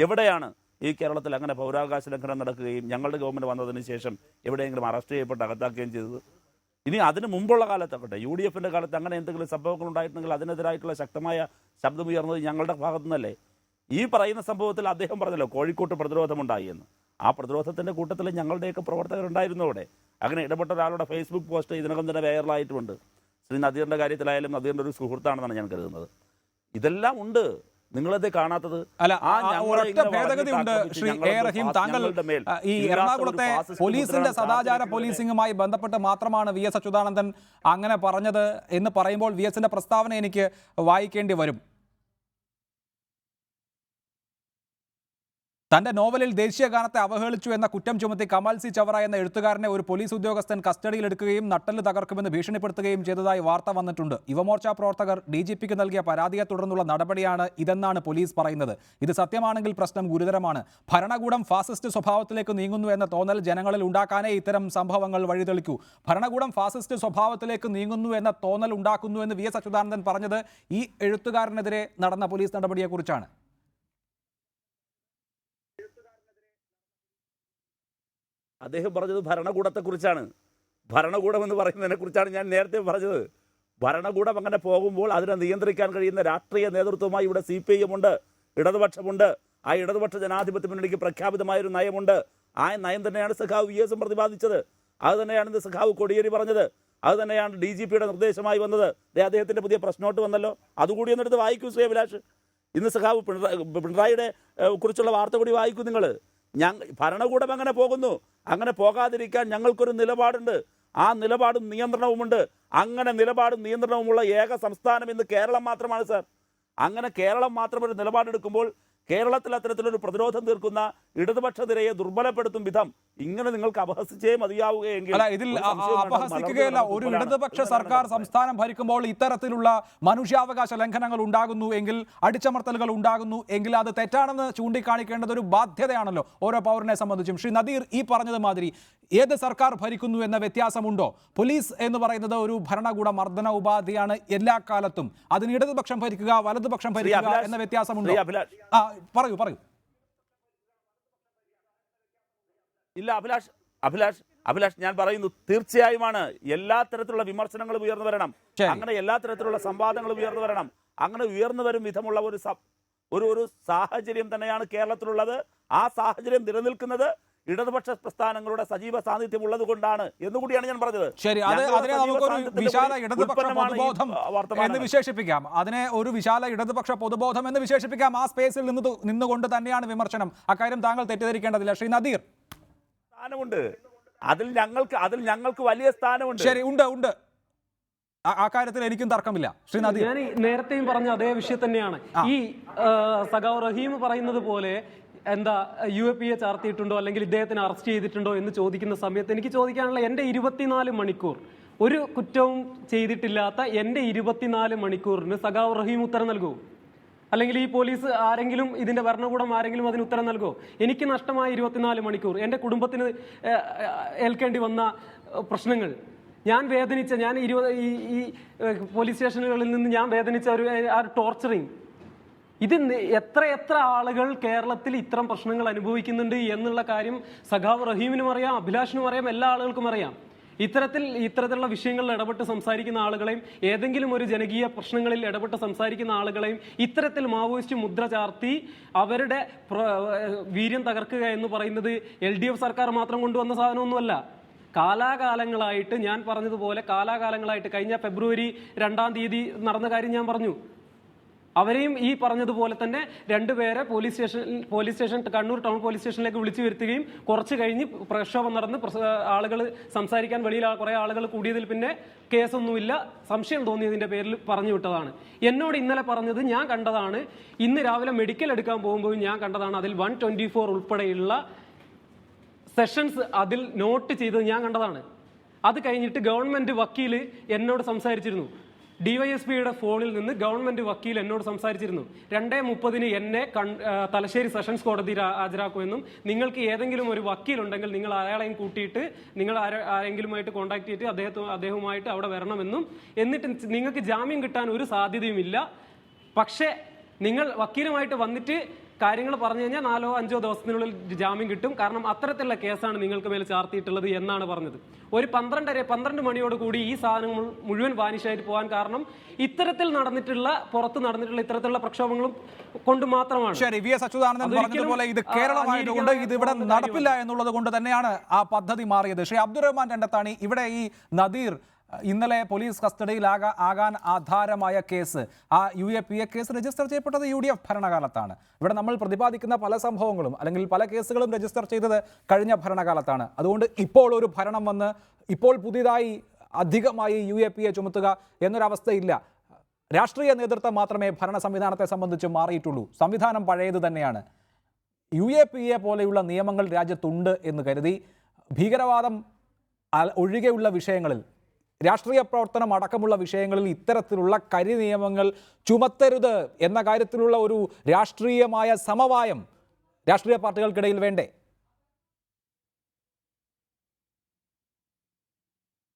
S12: എവിടെയാണ് ഈ കേരളത്തിൽ അങ്ങനെ പൗരാവകാശ ലംഘനം നടക്കുകയും ഞങ്ങളുടെ ഗവൺമെൻറ് വന്നതിന് ശേഷം എവിടെയെങ്കിലും അറസ്റ്റ് ചെയ്യപ്പെട്ട് അകത്താക്കുകയും ചെയ്തത്? ഇനി അതിന് മുമ്പുള്ള കാലത്താകട്ടെ, UDFൻ്റെ കാലത്ത് അങ്ങനെ എന്തെങ്കിലും സംഭവങ്ങൾ ഉണ്ടായിട്ടുണ്ടെങ്കിൽ അതിനെതിരായിട്ടുള്ള ശക്തമായ ശബ്ദമുയർന്നത് ഞങ്ങളുടെ ഭാഗത്തു നിന്നല്ലേ? ഈ പറയുന്ന സംഭവത്തിൽ അദ്ദേഹം പറഞ്ഞല്ലോ കോഴിക്കോട്ട് പ്രതിരോധമുണ്ടായി എന്ന്. ആ പ്രതിരോധത്തിൻ്റെ കൂട്ടത്തിൽ ഞങ്ങളുടെയൊക്കെ പ്രവർത്തകരുണ്ടായിരുന്നു അവിടെ. അങ്ങനെ ഇടപെട്ട ഒരാളുടെ ഫേസ്ബുക്ക് പോസ്റ്റ് ഇതിനകം തന്നെ വൈറലായിട്ടുമുണ്ട്. ശ്രീ നദീറിൻ്റെ കാര്യത്തിലായാലും നദീറിൻ്റെ ഒരു സുഹൃത്താണെന്നാണ് ഞാൻ കരുതുന്നത്. ഇതെല്ലാം ഉണ്ട്, നിങ്ങളത് കാണാത്തത്.
S1: ഒരൊറ്റ ഭേദഗതിയുണ്ട് ശ്രീ എ റഹീം. താങ്കൾ ഈ എറണാകുളത്തെ പോലീസിന്റെ സദാചാര പോലീസിംഗുമായി ബന്ധപ്പെട്ട് മാത്രമാണ് VS അച്യുതാനന്ദൻ അങ്ങനെ പറഞ്ഞത് എന്ന് പറയുമ്പോൾ VSന്റെ പ്രസ്താവന എനിക്ക് വായിക്കേണ്ടി വരും. തന്റെ നോവലിൽ ദേശീയഗാനത്തെ അവഹേളിച്ചു എന്ന കുറ്റം ചുമത്തി കമാൽ സി ചവറ എന്ന എഴുത്തുകാരനെ ഒരു പോലീസ് ഉദ്യോഗസ്ഥൻ കസ്റ്റഡിയിലെടുക്കുകയും നട്ടല് തകർക്കുമെന്ന് ഭീഷണിപ്പെടുത്തുകയും ചെയ്തതായി വാർത്ത വന്നിട്ടുണ്ട്. യുവമോർച്ച പ്രവർത്തകർ DGPക്ക് നൽകിയ പരാതിയെ തുടർന്നുള്ള നടപടിയാണ് ഇതെന്നാണ് പോലീസ് പറയുന്നത്. ഇത് സത്യമാണെങ്കിൽ പ്രശ്നം ഗുരുതരമാണ്. ഭരണകൂടം ഫാസിസ്റ്റ് സ്വഭാവത്തിലേക്ക് നീങ്ങുന്നു എന്ന തോന്നൽ ജനങ്ങളിൽ ഉണ്ടാക്കാനേ ഇത്തരം സംഭവങ്ങൾ വഴിതെളിക്കൂ. ഭരണകൂടം ഫാസിസ്റ്റ് സ്വഭാവത്തിലേക്ക് നീങ്ങുന്നു എന്ന തോന്നൽ ഉണ്ടാക്കുന്നു എന്ന് VS അച്യുതാനന്ദൻ പറഞ്ഞത് ഈ എഴുത്തുകാരനെതിരെ നടന്ന പോലീസ് നടപടിയെക്കുറിച്ചാണ്.
S12: അദ്ദേഹം പറഞ്ഞത് ഭരണകൂടത്തെക്കുറിച്ചാണ്. ഭരണകൂടം എന്ന് പറയുന്നതിനെ കുറിച്ചാണ് ഞാൻ നേരത്തെ പറഞ്ഞത്. ഭരണകൂടം അങ്ങനെ പോകുമ്പോൾ അതിനെ നിയന്ത്രിക്കാൻ കഴിയുന്ന രാഷ്ട്രീയ നേതൃത്വമായി ഇവിടെ CPIM ഉണ്ട്, ഇടതുപക്ഷമുണ്ട്. ആ ഇടതുപക്ഷ ജനാധിപത്യ മുന്നണിക്ക് പ്രഖ്യാപിതമായൊരു നയമുണ്ട്. ആ നയം തന്നെയാണ് സഖാവ് VS പ്രതിപാദിച്ചത്. അത് തന്നെയാണ് ഇന്ന് സഖാവ് കോടിയേരി പറഞ്ഞത്. അത് തന്നെയാണ് DGPയുടെ നിർദ്ദേശമായി വന്നത്. അദ്ദേഹത്തിൻ്റെ പുതിയ പ്രശ്നോട്ട് വന്നല്ലോ, അതുകൂടി ഒന്നെടുത്ത് വായിക്കൂ ശ്രീ അഭിലാഷ്. ഇന്ന് സഖാവ് പിണറായിയുടെ കുറിച്ചുള്ള വാർത്ത കൂടി വായിക്കൂ നിങ്ങൾ. ഭരണകൂടം അങ്ങനെ പോകുന്നു, അങ്ങനെ പോകാതിരിക്കാൻ ഞങ്ങൾക്കൊരു നിലപാടുണ്ട്. ആ നിലപാടും നിയന്ത്രണവുമുണ്ട്. അങ്ങനെ നിലപാടും നിയന്ത്രണവുമുള്ള ഏക സംസ്ഥാനം ഇന്ന് കേരളം മാത്രമാണ് സാർ. അങ്ങനെ കേരളം മാത്രം ഒരു നിലപാടെടുക്കുമ്പോൾ കേരളത്തിൽ അത്തരത്തിലൊരു പ്രതിരോധം തീർക്കുന്ന ഇടതുപക്ഷ നിരയെ ദുർബലപ്പെടുത്തും വിധം ഇങ്ങനെ നിങ്ങൾക്ക് അപഹസിച്ചേ മതിയാവുകയെങ്കിൽ,
S1: അല്ല, ഇതിൽ അപഹസിക്കുകയല്ല. ഒരു ഇടതുപക്ഷ സർക്കാർ സംസ്ഥാനം ഭരിക്കുമ്പോൾ ഇത്തരത്തിലുള്ള മനുഷ്യാവകാശ ലംഘനങ്ങൾ ഉണ്ടാകുന്നു എങ്കിൽ, അടിച്ചമർത്തലുകൾ ഉണ്ടാകുന്നു എങ്കിൽ അത് തെറ്റാണെന്ന് ചൂണ്ടിക്കാണിക്കേണ്ടത് ഒരു ബാധ്യതയാണല്ലോ ഓരോ പൗരനെ സംബന്ധിച്ചും. ശ്രീ നദീർ ഈ പറഞ്ഞത് മാതിരി ഏത് സർക്കാർ ഭരിക്കുന്നു എന്ന വ്യത്യാസമുണ്ടോ? പോലീസ് എന്ന് പറയുന്നത് ഒരു ഭരണകൂട മർദ്ദന ഉപാധിയാണ് എല്ലാ കാലത്തും. അതിന് ഇടതുപക്ഷം ഭരിക്കുക വലതുപക്ഷം ഭരിക്കുക എന്ന വ്യത്യാസമുണ്ടോ? പറയൂ.
S12: ഇല്ല അഭിലാഷ് ഞാൻ പറയുന്നു, തീർച്ചയായുമാണ് എല്ലാ തരത്തിലുള്ള വിമർശനങ്ങളും ഉയർന്നു വരണം. അങ്ങനെ എല്ലാ തരത്തിലുള്ള സംവാദങ്ങളും ഉയർന്നു വരണം. അങ്ങനെ ഉയർന്നു വരും വിധമുള്ള ഒരു സാഹചര്യം തന്നെയാണ് കേരളത്തിലുള്ളത്. ആ സാഹചര്യം നിലനിൽക്കുന്നത് ഇടതുപക്ഷ പ്രസ്ഥാനങ്ങളുടെ സജീവ സാന്നിധ്യം ഉള്ളത് കൊണ്ടാണ് എന്നുകൂടിയാണ് ഞാൻ പറഞ്ഞത്.
S1: ശരി, അതിനെ നമുക്കൊരു വിശാല ഇടതുപക്ഷ പൊതുബോധം എന്ന് വിശേഷിപ്പിക്കാം. അതിനെ ഒരു വിശാല ഇടതുപക്ഷ പൊതുബോധം എന്ന് വിശേഷിപ്പിക്കാം. ആ സ്പേസിൽ നിന്നുകൊണ്ട് തന്നെയാണ് വിമർശനം. അക്കാര്യം താങ്കൾ തെറ്റിദ്ധരിക്കേണ്ടതില്ല. ശ്രീ നദീർ,
S12: സ്ഥാനമുണ്ട്, അതിൽ ഞങ്ങൾക്ക് വലിയ സ്ഥാനമുണ്ട്.
S1: ശരി, ഉണ്ട്. ആ കാര്യത്തിൽ എനിക്കും തർക്കമില്ല. ശ്രീ നദീർ,
S11: ഞാൻ നേരത്തെയും പറഞ്ഞ അതേ വിഷയം തന്നെയാണ്. ഈ സഖാവ് റഹീം പറയുന്നത് പോലെ എന്താ UAPA ചാർത്തിയിട്ടുണ്ടോ അല്ലെങ്കിൽ ഇദ്ദേഹത്തിന് അറസ്റ്റ് ചെയ്തിട്ടുണ്ടോ എന്ന് ചോദിക്കുന്ന സമയത്ത് എനിക്ക് ചോദിക്കാനുള്ള എൻ്റെ 24 മണിക്കൂർ ഒരു കുറ്റവും ചെയ്തിട്ടില്ലാത്ത എൻ്റെ 24 മണിക്കൂറിന് സഖാവ് റഹീം ഉത്തരം നൽകുമോ? അല്ലെങ്കിൽ ഈ പോലീസ് ആരെങ്കിലും, ഇതിന്റെ ഭരണകൂടം ആരെങ്കിലും അതിന് ഉത്തരം നൽകുമോ? എനിക്ക് നഷ്ടമായ 24 മണിക്കൂർ, എൻ്റെ കുടുംബത്തിന് ഏൽക്കേണ്ടി വന്ന പ്രശ്നങ്ങൾ, ഞാൻ വേദനിച്ച, ഈ പോലീസ് സ്റ്റേഷനുകളിൽ നിന്ന് ഞാൻ വേദനിച്ച ഒരു ടോർച്ചറിങ്, ഇത് എത്ര ആളുകൾ കേരളത്തിൽ ഇത്തരം പ്രശ്നങ്ങൾ അനുഭവിക്കുന്നുണ്ട് എന്നുള്ള കാര്യം സഖാവ് റഹീമിനും അറിയാം, അഭിലാഷിനും അറിയാം, എല്ലാ ആളുകൾക്കും അറിയാം. ഇത്തരത്തിലുള്ള വിഷയങ്ങളിൽ ഇടപെട്ട് സംസാരിക്കുന്ന ആളുകളെയും ഏതെങ്കിലും ഒരു ജനകീയ പ്രശ്നങ്ങളിൽ ഇടപെട്ട് സംസാരിക്കുന്ന ആളുകളെയും ഇത്തരത്തിൽ മാവോയിസ്റ്റ് മുദ്ര ചാർത്തി അവരുടെ വീര്യം തകർക്കുക എന്ന് പറയുന്നത് LDF സർക്കാർ മാത്രം കൊണ്ടുവന്ന സാധനമൊന്നുമല്ല. കാലാകാലങ്ങളായിട്ട്, ഞാൻ പറഞ്ഞതുപോലെ കാലാകാലങ്ങളായിട്ട്, കഴിഞ്ഞ ഫെബ്രുവരി 2-ാം തീയതി നടന്ന കാര്യം ഞാൻ പറഞ്ഞു. അവരെയും ഈ പറഞ്ഞതുപോലെ തന്നെ 2 പേരെ police station Kannur town police സ്റ്റേഷനിലേക്ക് വിളിച്ചു വരുത്തുകയും കുറച്ച് കഴിഞ്ഞ് പ്രക്ഷോഭം നടന്ന് ആളുകൾ സംസാരിക്കാൻ വെളിയിൽ കുറേ ആളുകൾ കൂടിയതിൽ പിന്നെ കേസൊന്നുമില്ല, സംശയം തോന്നിയതിൻ്റെ പേരിൽ പറഞ്ഞു വിട്ടതാണ്. എന്നോട് ഇന്നലെ പറഞ്ഞത് ഞാൻ കണ്ടതാണ്. ഇന്ന് രാവിലെ മെഡിക്കൽ എടുക്കാൻ പോകുമ്പോഴും ഞാൻ കണ്ടതാണ്. അതിൽ 124 ഉൾപ്പെടെയുള്ള സെഷൻസ് അതിൽ നോട്ട് ചെയ്തത് ഞാൻ കണ്ടതാണ്. അത് കഴിഞ്ഞിട്ട് ഗവൺമെൻറ് വക്കീൽ എന്നോട് സംസാരിച്ചിരുന്നു. DYSPയുടെ ഫോണിൽ നിന്ന് ഗവൺമെൻറ് വക്കീൽ എന്നോട് സംസാരിച്ചിരുന്നു. 2:30 എന്നെ തലശ്ശേരി സെഷൻസ് കോടതിയിൽ ഹാജരാക്കുമെന്നും നിങ്ങൾക്ക് ഏതെങ്കിലും ഒരു വക്കീലുണ്ടെങ്കിൽ നിങ്ങൾ അയാളെയും കൂട്ടിയിട്ട് നിങ്ങൾ ആരെങ്കിലുമായിട്ട് കോൺടാക്ട് ചെയ്തിട്ട് അദ്ദേഹവുമായിട്ട് അവിടെ വരണമെന്നും, എന്നിട്ട് നിങ്ങൾക്ക് ജാമ്യം കിട്ടാൻ ഒരു സാധ്യതയുമില്ല, പക്ഷേ നിങ്ങൾ വക്കീലുമായിട്ട് വന്നിട്ട് കാര്യങ്ങൾ പറഞ്ഞു കഴിഞ്ഞാൽ 4-5 ദിവസത്തിനുള്ളിൽ ജാമ്യം കിട്ടും, കാരണം അത്തരത്തിലുള്ള കേസാണ് നിങ്ങൾക്ക് മേൽ ചാർത്തിയിട്ടുള്ളത് എന്നാണ് പറഞ്ഞത്. ഒരു 12 മണിയോട് കൂടി ഈ സാധനങ്ങൾ മുഴുവൻ വാനിഷായിട്ട് പോകാൻ കാരണം പുറത്ത് നടന്നിട്ടുള്ള ഇത്തരത്തിലുള്ള പ്രക്ഷോഭങ്ങളും കൊണ്ട് മാത്രമാണ്.
S1: ശരി, VS അച്യുതാനന്ദൻ പറഞ്ഞതുപോലെ ഇത് കേരളമായതുകൊണ്ട് ഇത് ഇവിടെ നടപ്പില്ല എന്നുള്ളത് കൊണ്ട് തന്നെയാണ് ആ പദ്ധതി മാറിയത്. ശ്രീ അബ്ദുറഹ്മാൻ രണ്ടത്താണി, ഇവിടെ ഈ നദീർ ഇന്നലെ പോലീസ് കസ്റ്റഡിയിൽ ആകാൻ ആധാരമായ കേസ്, ആ UAPA കേസ് രജിസ്റ്റർ ചെയ്യപ്പെട്ടത് UDF ഭരണകാലത്താണ്. ഇവിടെ നമ്മൾ പ്രതിപാദിക്കുന്ന പല സംഭവങ്ങളും അല്ലെങ്കിൽ പല കേസുകളും രജിസ്റ്റർ ചെയ്തത് കഴിഞ്ഞ ഭരണകാലത്താണ്. അതുകൊണ്ട് ഇപ്പോൾ ഒരു ഭരണം വന്ന് ഇപ്പോൾ പുതിയതായി അധികമായി UAPA ചുമത്തുക എന്നൊരവസ്ഥയില്ല. രാഷ്ട്രീയ നേതൃത്വം മാത്രമേ ഭരണ സംവിധാനത്തെ സംബന്ധിച്ച് മാറിയിട്ടുള്ളൂ. സംവിധാനം പഴയത് തന്നെയാണ്. UAPA പോലെയുള്ള നിയമങ്ങൾ രാജ്യത്തുണ്ട് എന്ന് കരുതി ഭീകരവാദം ഒഴികെയുള്ള വിഷയങ്ങളിൽ, രാഷ്ട്രീയ പ്രവർത്തനം അടക്കമുള്ള വിഷയങ്ങളിൽ ഇത്തരത്തിലുള്ള നിയമങ്ങൾ ചുമത്തരുത് എന്ന കാര്യത്തിലുള്ള ഒരു രാഷ്ട്രീയമായ സമവായം രാഷ്ട്രീയ പാർട്ടികൾക്കിടയിൽ വേണ്ടേ?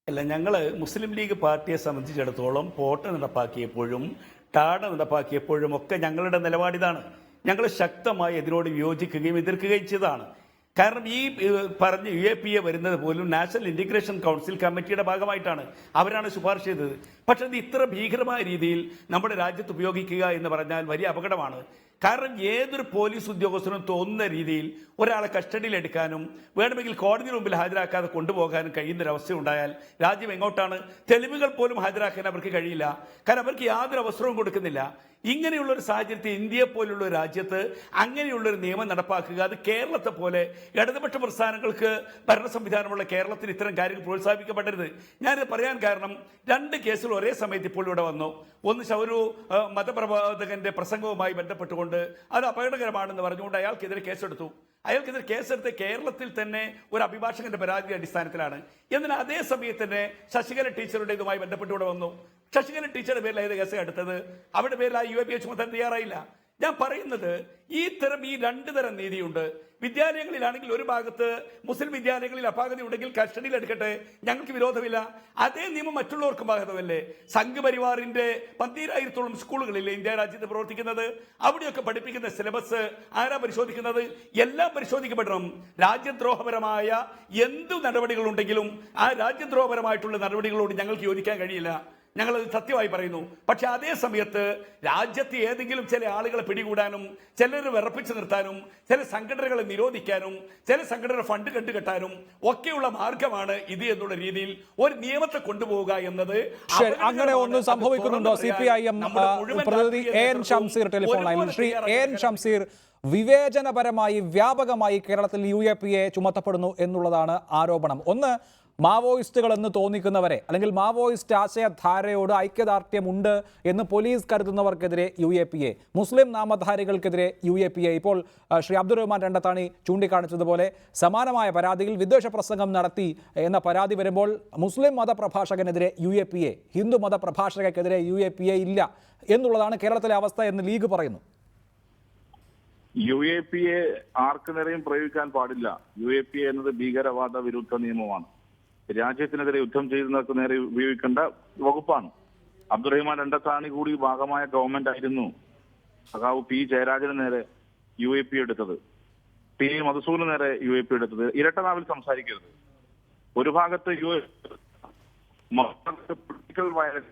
S14: അല്ല, ഞങ്ങൾ മുസ്ലിം ലീഗ് പാർട്ടിയെ സംബന്ധിച്ചിടത്തോളം പോട്ട നടപ്പാക്കിയപ്പോഴും ടാഡ നടപ്പാക്കിയപ്പോഴും ഒക്കെ ഞങ്ങളുടെ നിലപാടിതാണ്. ഞങ്ങൾ ശക്തമായി ഇതിനോട് വിയോജിക്കുകയും എതിർക്കുകയും ചെയ്തതാണ്. കാരണം ഈ പറഞ്ഞ UAPA വരുന്നത് പോലും നാഷണൽ ഇൻ്റിഗ്രേഷൻ കൗൺസിൽ കമ്മിറ്റിയുടെ ഭാഗമായിട്ടാണ്. അവരാണ് ശുപാർശ ചെയ്തത്. പക്ഷേ ഇത് ഇത്ര ഭീകരമായ രീതിയിൽ നമ്മുടെ രാജ്യത്ത് ഉപയോഗിക്കുക എന്ന് പറഞ്ഞാൽ വലിയ അപകടമാണ്. കാരണം ഏതൊരു പോലീസ് ഉദ്യോഗസ്ഥനും തോന്നുന്ന രീതിയിൽ ഒരാളെ കസ്റ്റഡിയിൽ എടുക്കാനും വേണമെങ്കിൽ കോടതിയുടെ മുമ്പിൽ ഹാജരാക്കാതെ കൊണ്ടുപോകാനും കഴിയുന്നൊരവസ്ഥ ഉണ്ടായാൽ രാജ്യം എങ്ങോട്ടാണ്? തെളിവുകൾ പോലും ഹാജരാക്കാൻ അവർക്ക് കഴിയില്ല. കാരണം അവർക്ക് യാതൊരു അവസരവും കൊടുക്കുന്നില്ല. ഇങ്ങനെയുള്ളൊരു സാഹചര്യത്തിൽ ഇന്ത്യയെ പോലുള്ള ഒരു രാജ്യത്ത് അങ്ങനെയുള്ളൊരു നിയമം നടപ്പാക്കുക, അത് കേരളത്തെ പോലെ ഇടതുപക്ഷ പ്രസ്ഥാനങ്ങൾക്ക് ഭരണ സംവിധാനമുള്ള കേരളത്തിൽ ഇത്തരം കാര്യങ്ങൾ പ്രോത്സാഹിപ്പിക്കപ്പെടരുത്. ഞാനിത് പറയാൻ കാരണം 2 കേസുകൾ ഒരേ സമയത്ത് ഇപ്പോൾ ഇവിടെ വന്നു. ഒന്ന് ഒരു മതപ്രബോധകന്റെ പ്രസംഗവുമായി ബന്ധപ്പെട്ടുകൊണ്ട് അത് അപകടകരമാണെന്ന് പറഞ്ഞുകൊണ്ട് അയാൾക്കെതിരെ കേസെടുത്തു. അയാൾക്കെതിരെ കേസെടുത്ത് കേരളത്തിൽ തന്നെ ഒരു അഭിഭാഷകന്റെ പരാതി അടിസ്ഥാനത്തിലാണ്. എന്നാൽ അതേ സമയത്ത് തന്നെ ശശികല ടീച്ചറുടെ ഇതുമായി ബന്ധപ്പെട്ട് ഇവിടെ വന്നു. ശശികല ടീച്ചറുടെ പേരിൽ ഏത് കേസ് എടുത്തത്? അവരുടെ പേരിൽ ആ UAPA ചുമത്താൻ തയ്യാറായില്ല. ഞാൻ പറയുന്നത് ഈ 2 തരം നീതിയുണ്ട്. വിദ്യാലയങ്ങളിലാണെങ്കിൽ ഒരു ഭാഗത്ത് മുസ്ലിം വിദ്യാലയങ്ങളിൽ അപാകത ഉണ്ടെങ്കിൽ കസ്റ്റഡിയിൽ എടുക്കട്ടെ, ഞങ്ങൾക്ക് വിരോധമില്ല. അതേ നിയമം മറ്റുള്ളവർക്കും ബാധകമല്ലേ? സംഘപരിവാറിന്റെ 12,000-ഓളം സ്കൂളുകളില്ലേ ഇന്ത്യ രാജ്യത്ത് പ്രവർത്തിക്കുന്നത്? അവിടെയൊക്കെ പഠിപ്പിക്കുന്ന സിലബസ് ആരാ പരിശോധിക്കുന്നത്? എല്ലാം പരിശോധിക്കപ്പെടണം. രാജ്യദ്രോഹപരമായ എന്തു നടപടികളുണ്ടെങ്കിലും ആ രാജ്യദ്രോഹപരമായിട്ടുള്ള നടപടികളോട് ഞങ്ങൾക്ക് യോജിക്കാൻ കഴിയില്ല. ഞങ്ങൾ സത്യമായി പറയുന്നു. പക്ഷെ അതേ സമയത്ത് രാജ്യത്ത് ഏതെങ്കിലും ചില ആളുകളെ പിടികൂടാനും ചിലരെ വിറപ്പിച്ചു നിർത്താനും ചില സംഘടനകളെ നിരോധിക്കാനും ചില സംഘടനയുടെ ഫണ്ട് കണ്ടുകെട്ടാനും ഒക്കെയുള്ള മാർഗമാണ് ഇത് എന്നുള്ള രീതിയിൽ ഒരു നിയമത്തെ കൊണ്ടുപോവുക എന്നത്.
S1: അങ്ങനെ ഒന്നും സംഭവിക്കുന്നുണ്ടോ? CPIM പ്രതിനിധി AN ഷംസീർ ടെലിഫോൺ ലൈനിൽ. ശ്രീ AN ഷംസീർ, വിവേചനപരമായി വ്യാപകമായി കേരളത്തിൽ UAPA ചുമത്തപ്പെടുന്നു എന്നുള്ളതാണ് ആരോപണം. ഒന്ന്, മാവോയിസ്റ്റുകൾ എന്ന് തോന്നിക്കുന്നവരെ അല്ലെങ്കിൽ മാവോയിസ്റ്റ് ആശയധാരയോട് ഐക്യദാർഢ്യമുണ്ട് എന്ന് പോലീസ് കരുതുന്നവർക്കെതിരെ UAPA, മുസ്ലിം നാമധാരികൾക്കെതിരെ UAPA. ഇപ്പോൾ ശ്രീ അബ്ദുറഹ്മാൻ രണ്ടത്താണി ചൂണ്ടിക്കാണിച്ചതുപോലെ സമാനമായ പരാതിയിൽ വിദ്വേഷ പ്രസംഗം നടത്തി എന്ന പരാതി വരുമ്പോൾ മുസ്ലിം മതപ്രഭാഷകനെതിരെ UAPA, ഹിന്ദു മതപ്രഭാഷകർക്കെതിരെ UAPA ഇല്ല എന്നുള്ളതാണ് കേരളത്തിലെ അവസ്ഥ എന്ന് ലീഗ് പറയുന്നു.
S15: UAPA ആർക്ക് നേരെയും പ്രയോഗിക്കാൻ പാടില്ല. UAPA എന്നത് ഭീകരവാദ വിരുദ്ധ നിയമമാണ്. രാജ്യത്തിനെതിരെ യുദ്ധം ചെയ്യുന്നവർക്ക് നേരെ ഉപയോഗിക്കേണ്ട വകുപ്പാണ്. അബ്ദുറഹ്മാൻ രണ്ടത്താണി കൂടി ഭാഗമായ ഗവൺമെന്റ് ആയിരുന്നു സഖാവ് P ജയരാജന് നേരെ UAPA എടുത്തത്, T മധുസൂദന് നേരെ UAPA എടുത്തത്. ഇരട്ടനാവിൽ സംസാരിക്കരുത്. ഒരു ഭാഗത്ത് political violence.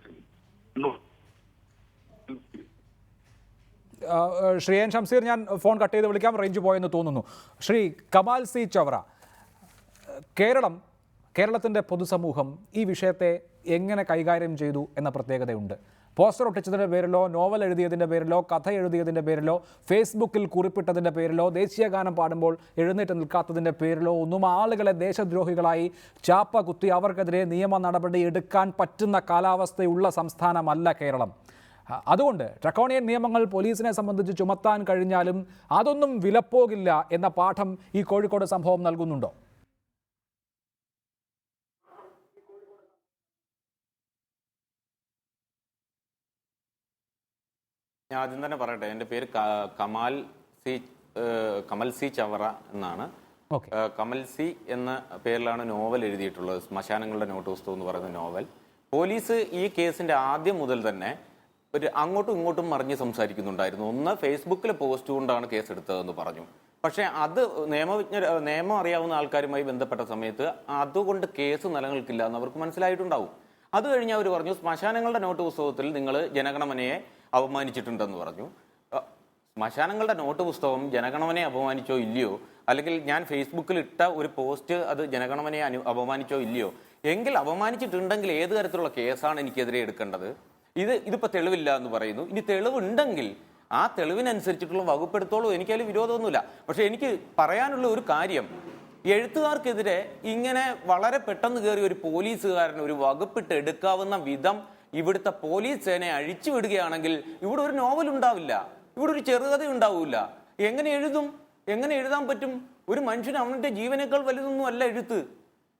S1: Shri AN Shamseer, ഞാൻ ഫോൺ കട്ട് ചെയ്ത് വിളിക്കാം, റേഞ്ച് പോയെന്ന് തോന്നുന്നു. ശ്രീ കമാൽ C ചവറ, കേരളത്തിൻ്റെ പൊതുസമൂഹം ഈ വിഷയത്തെ എങ്ങനെ കൈകാര്യം ചെയ്തു എന്ന പ്രത്യേകതയുണ്ട്. പോസ്റ്റർ ഒട്ടിച്ചതിൻ്റെ പേരിലോ, നോവൽ എഴുതിയതിൻ്റെ പേരിലോ, കഥ എഴുതിയതിൻ്റെ പേരിലോ, ഫേസ്ബുക്കിൽ കുറിപ്പിട്ടതിൻ്റെ പേരിലോ, ദേശീയഗാനം പാടുമ്പോൾ എഴുന്നേറ്റ് നിൽക്കാത്തതിൻ്റെ പേരിലോ ഒന്നും ആളുകളെ ദേശദ്രോഹികളായി ചാപ്പ കുത്തി അവർക്കെതിരെ നിയമ നടപടി എടുക്കാൻ പറ്റുന്ന കാലാവസ്ഥയുള്ള സംസ്ഥാനമല്ല കേരളം. അതുകൊണ്ട് ഡ്രക്കോണിയൻ നിയമങ്ങൾ പോലീസിനെ സംബന്ധിച്ച് ചുമത്താൻ കഴിഞ്ഞാലും അതൊന്നും വിലപ്പോകില്ല എന്ന പാഠം ഈ കോഴിക്കോട് സംഭവം നൽകുന്നുണ്ടോ?
S13: ഞാൻ ആദ്യം തന്നെ പറയട്ടെ, എൻ്റെ പേര് കമൽ C ചവറ എന്നാണ്. കമൽ C എന്ന പേരിലാണ് നോവൽ എഴുതിയിട്ടുള്ളത്, ശ്മശാനങ്ങളുടെ നോട്ട് പുസ്തകം എന്ന് പറയുന്ന നോവൽ. പോലീസ് ഈ കേസിന്റെ ആദ്യം മുതൽ തന്നെ ഒരു അങ്ങോട്ടും ഇങ്ങോട്ടും മറിഞ്ഞ് സംസാരിക്കുന്നുണ്ടായിരുന്നു. ഒന്ന്, ഫേസ്ബുക്കിലെ പോസ്റ്റ് കൊണ്ടാണ് കേസ് എടുത്തതെന്ന് പറഞ്ഞു. പക്ഷേ അത് നിയമം അറിയാവുന്ന ആൾക്കാരുമായി ബന്ധപ്പെട്ട സമയത്ത് അതുകൊണ്ട് കേസ് നിലനിൽക്കില്ല എന്ന് അവർക്ക് മനസ്സിലായിട്ടുണ്ടാവും. അത് കഴിഞ്ഞ് അവർ പറഞ്ഞു, ശ്മശാനങ്ങളുടെ നോട്ട് പുസ്തകത്തിൽ നിങ്ങൾ ജനഗണമനയെ അപമാനിച്ചിട്ടുണ്ടെന്ന് പറഞ്ഞു. ശ്മശാനങ്ങളുടെ നോട്ട് പുസ്തകം ജനഗണമനയെ അപമാനിച്ചോ ഇല്ലയോ, അല്ലെങ്കിൽ ഞാൻ ഫേസ്ബുക്കിൽ ഇട്ട ഒരു പോസ്റ്റ് അത് ജനഗണമനയെ അപമാനിച്ചോ ഇല്ലയോ, എങ്കിൽ അപമാനിച്ചിട്ടുണ്ടെങ്കിൽ ഏത് തരത്തിലുള്ള കേസാണ് എനിക്കെതിരെ എടുക്കേണ്ടത്? ഇതിപ്പോൾ തെളിവില്ല എന്ന് പറയുന്നു. ഇനി തെളിവുണ്ടെങ്കിൽ ആ തെളിവിനനുസരിച്ചിട്ടുള്ള വകുപ്പെടുത്തോളൂ, എനിക്കതിൽ വിരോധമൊന്നുമില്ല. പക്ഷെ എനിക്ക് പറയാനുള്ള ഒരു കാര്യം, എഴുത്തുകാർക്കെതിരെ ഇങ്ങനെ വളരെ പെട്ടെന്ന് കയറി ഒരു പോലീസുകാരന് ഒരു വകുപ്പിട്ട് എടുക്കാവുന്ന വിധം ഇവിടുത്തെ പോലീസ് സേനയെ അഴിച്ചു വിടുകയാണെങ്കിൽ ഇവിടെ ഒരു നോവൽ ഉണ്ടാവില്ല, ഇവിടെ ഒരു ചെറുകഥ ഉണ്ടാവില്ല. എങ്ങനെ എഴുതും? എങ്ങനെ എഴുതാൻ പറ്റും? ഒരു മനുഷ്യന് അവന്റെ ജീവനേക്കാൾ വലുതൊന്നും അല്ല എഴുത്ത്.